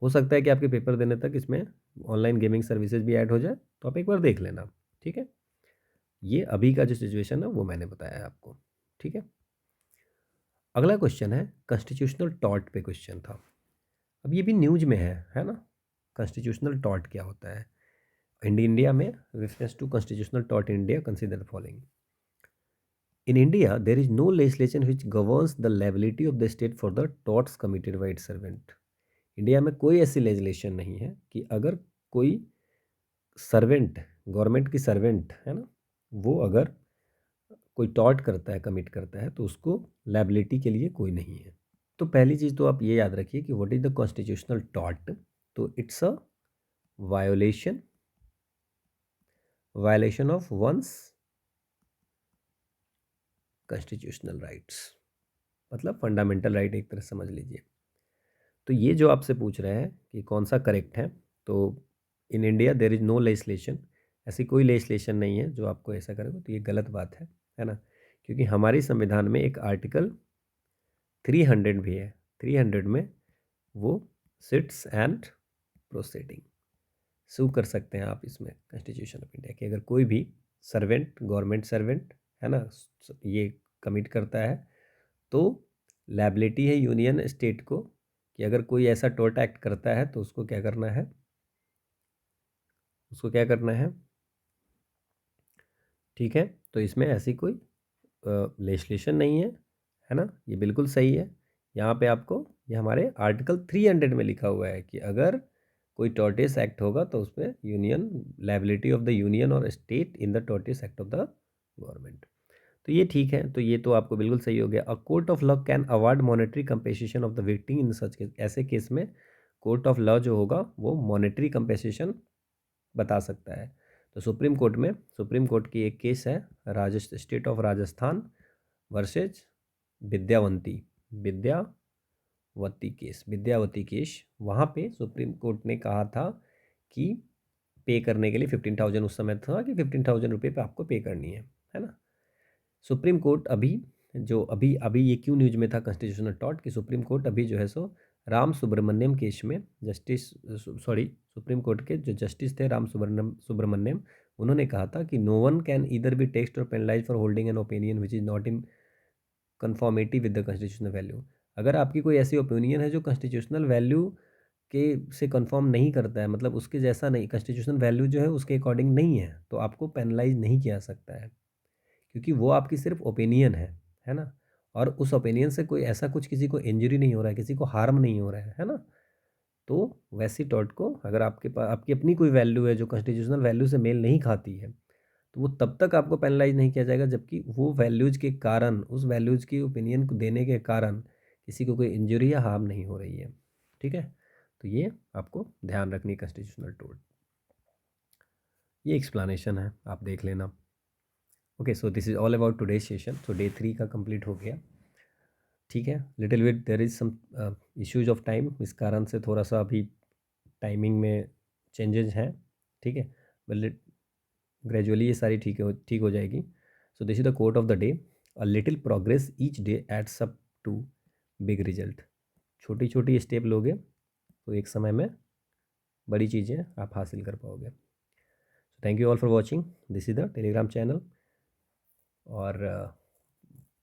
हो सकता है कि आपके पेपर देने तक इसमें ऑनलाइन गेमिंग सर्विसेज भी ऐड हो जाए, तो आप एक बार देख लेना। ठीक है, ये अभी का जो सिचुएशन है वो मैंने बताया है आपको। ठीक है, अगला क्वेश्चन है कॉन्स्टिट्यूशनल टॉर्ट पे क्वेश्चन था। अब ये भी न्यूज में है ना। कॉन्स्टिट्यूशनल टॉर्ट क्या होता है इंडिया में, reference to constitutional tort in India consider the following. In India, there is no legislation which governs the liability of the state for the torts committed by its servant. India में कोई ऐसी legislation नहीं है कि अगर कोई servant, government की servant है ना, वो अगर कोई टॉर्ट करता है, कमिट करता है, तो उसको लाइबिलिटी के लिए कोई नहीं है। तो पहली चीज़ तो आप ये याद रखिए कि what is the constitutional tort. तो it's a violation violation of one's constitutional rights, मतलब फंडामेंटल राइट एक तरह समझ लीजिए। तो ये जो आपसे पूछ रहे हैं कि कौन सा करेक्ट है, तो in India there is no legislation, ऐसी कोई लेजिस्लेशन नहीं है जो आपको ऐसा करेगा, तो ये गलत बात है ना। क्योंकि हमारी संविधान में एक आर्टिकल 300 भी है, 300 में वो सिट्स एंड प्रोसीडिंग। सू कर सकते हैं आप इसमें कॉन्स्टिट्यूशन ऑफ इंडिया की, अगर कोई भी सर्वेंट, गवर्नमेंट सर्वेंट है ना, ये कमिट करता है तो लायबिलिटी है यूनियन स्टेट को कि अगर कोई ऐसा टोर्ट एक्ट करता है तो उसको क्या करना है, उसको क्या करना है। ठीक है, तो इसमें ऐसी कोई लेजिस्लेशन नहीं है ना, ये बिल्कुल सही है। यहाँ पे आपको ये हमारे आर्टिकल 300 में लिखा हुआ है कि अगर कोई टॉर्टिस एक्ट होगा तो उसमें union, liability of the union और state in the tortious act of the government. तो ये ठीक है, तो ये तो आपको बिल्कुल सही हो गया। A court of law can award monetary compensation of the victim in such case. ऐसे केस में कोर्ट ऑफ लॉ जो होगा वो मॉनेटरी कंपेंसेशन बता सकता है। तो सुप्रीम कोर्ट में, सुप्रीम कोर्ट की एक केस है state of Rajasthan versus Vidyawanti, Vidyawati case. वहाँ पे सुप्रीम कोर्ट ने कहा था कि पे करने के लिए 15,000 उस समय था कि 15,000 रुपये पे आपको पे करनी है ना। सुप्रीम कोर्ट अभी जो अभी अभी ये क्यों न्यूज में था कॉन्स्टिट्यूशनल टॉट कि सुप्रीम कोर्ट अभी जो है सो राम सुब्रमण्यम केस में जस्टिस, सॉरी, सुप्रीम कोर्ट के जो जस्टिस थे राम सुब्रमण्यम, उन्होंने कहा था कि no one can either be taxed और penalise for holding an opinion which is not in conformity with the constitutional value. अगर आपकी कोई ऐसी ओपिनियन है जो कॉन्स्टिट्यूशनल वैल्यू के से कन्फर्म नहीं करता है, मतलब उसके जैसा नहीं, कॉन्स्टिट्यूशनल वैल्यू जो है उसके अकॉर्डिंग नहीं है, तो आपको पेनलाइज नहीं किया सकता है, क्योंकि वो आपकी सिर्फ ओपिनियन है ना। और उस ओपिनियन से कोई ऐसा कुछ किसी को इंजरी नहीं हो रहा है, किसी को हार्म नहीं हो रहा है ना। तो वैसी टॉर्ट को अगर आपके पास आपकी अपनी कोई वैल्यू है जो कॉन्स्टिट्यूशनल वैल्यू से मेल नहीं खाती है, तो वो तब तक आपको पेनलाइज नहीं किया जाएगा जबकि वो वैल्यूज के कारण, उस वैल्यूज की ओपिनियन को देने के कारण किसी को कोई इंजरी या हार्म नहीं हो रही है। ठीक है, तो ये आपको ध्यान रखनी कॉन्स्टिट्यूशनल टॉर्ट। ये एक्सप्लेनेशन है, आप देख लेना। Okay, so this is all about today session. So day 3 का कंप्लीट हो गया। ठीक है, little bit there is some issues of time, इस कारण से थोड़ा सा अभी टाइमिंग में चेंजेस हैं। ठीक है, बट ग्रेजुअली ये सारी ठीक हो जाएगी। So this is the quote of the day, a little progress each day adds up to big result. छोटी छोटी स्टेप लोगे तो एक समय में बड़ी चीज़ें आप हासिल कर पाओगे। Thank you all for watching, this is the Telegram channel. और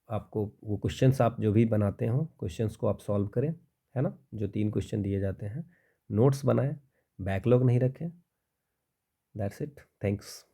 आपको वो क्वेश्चंस आप जो भी बनाते हो, क्वेश्चंस को आप सॉल्व करें, है ना। जो 3 क्वेश्चन दिए जाते हैं, नोट्स बनाएं, बैकलॉग नहीं रखें। That's it, thanks.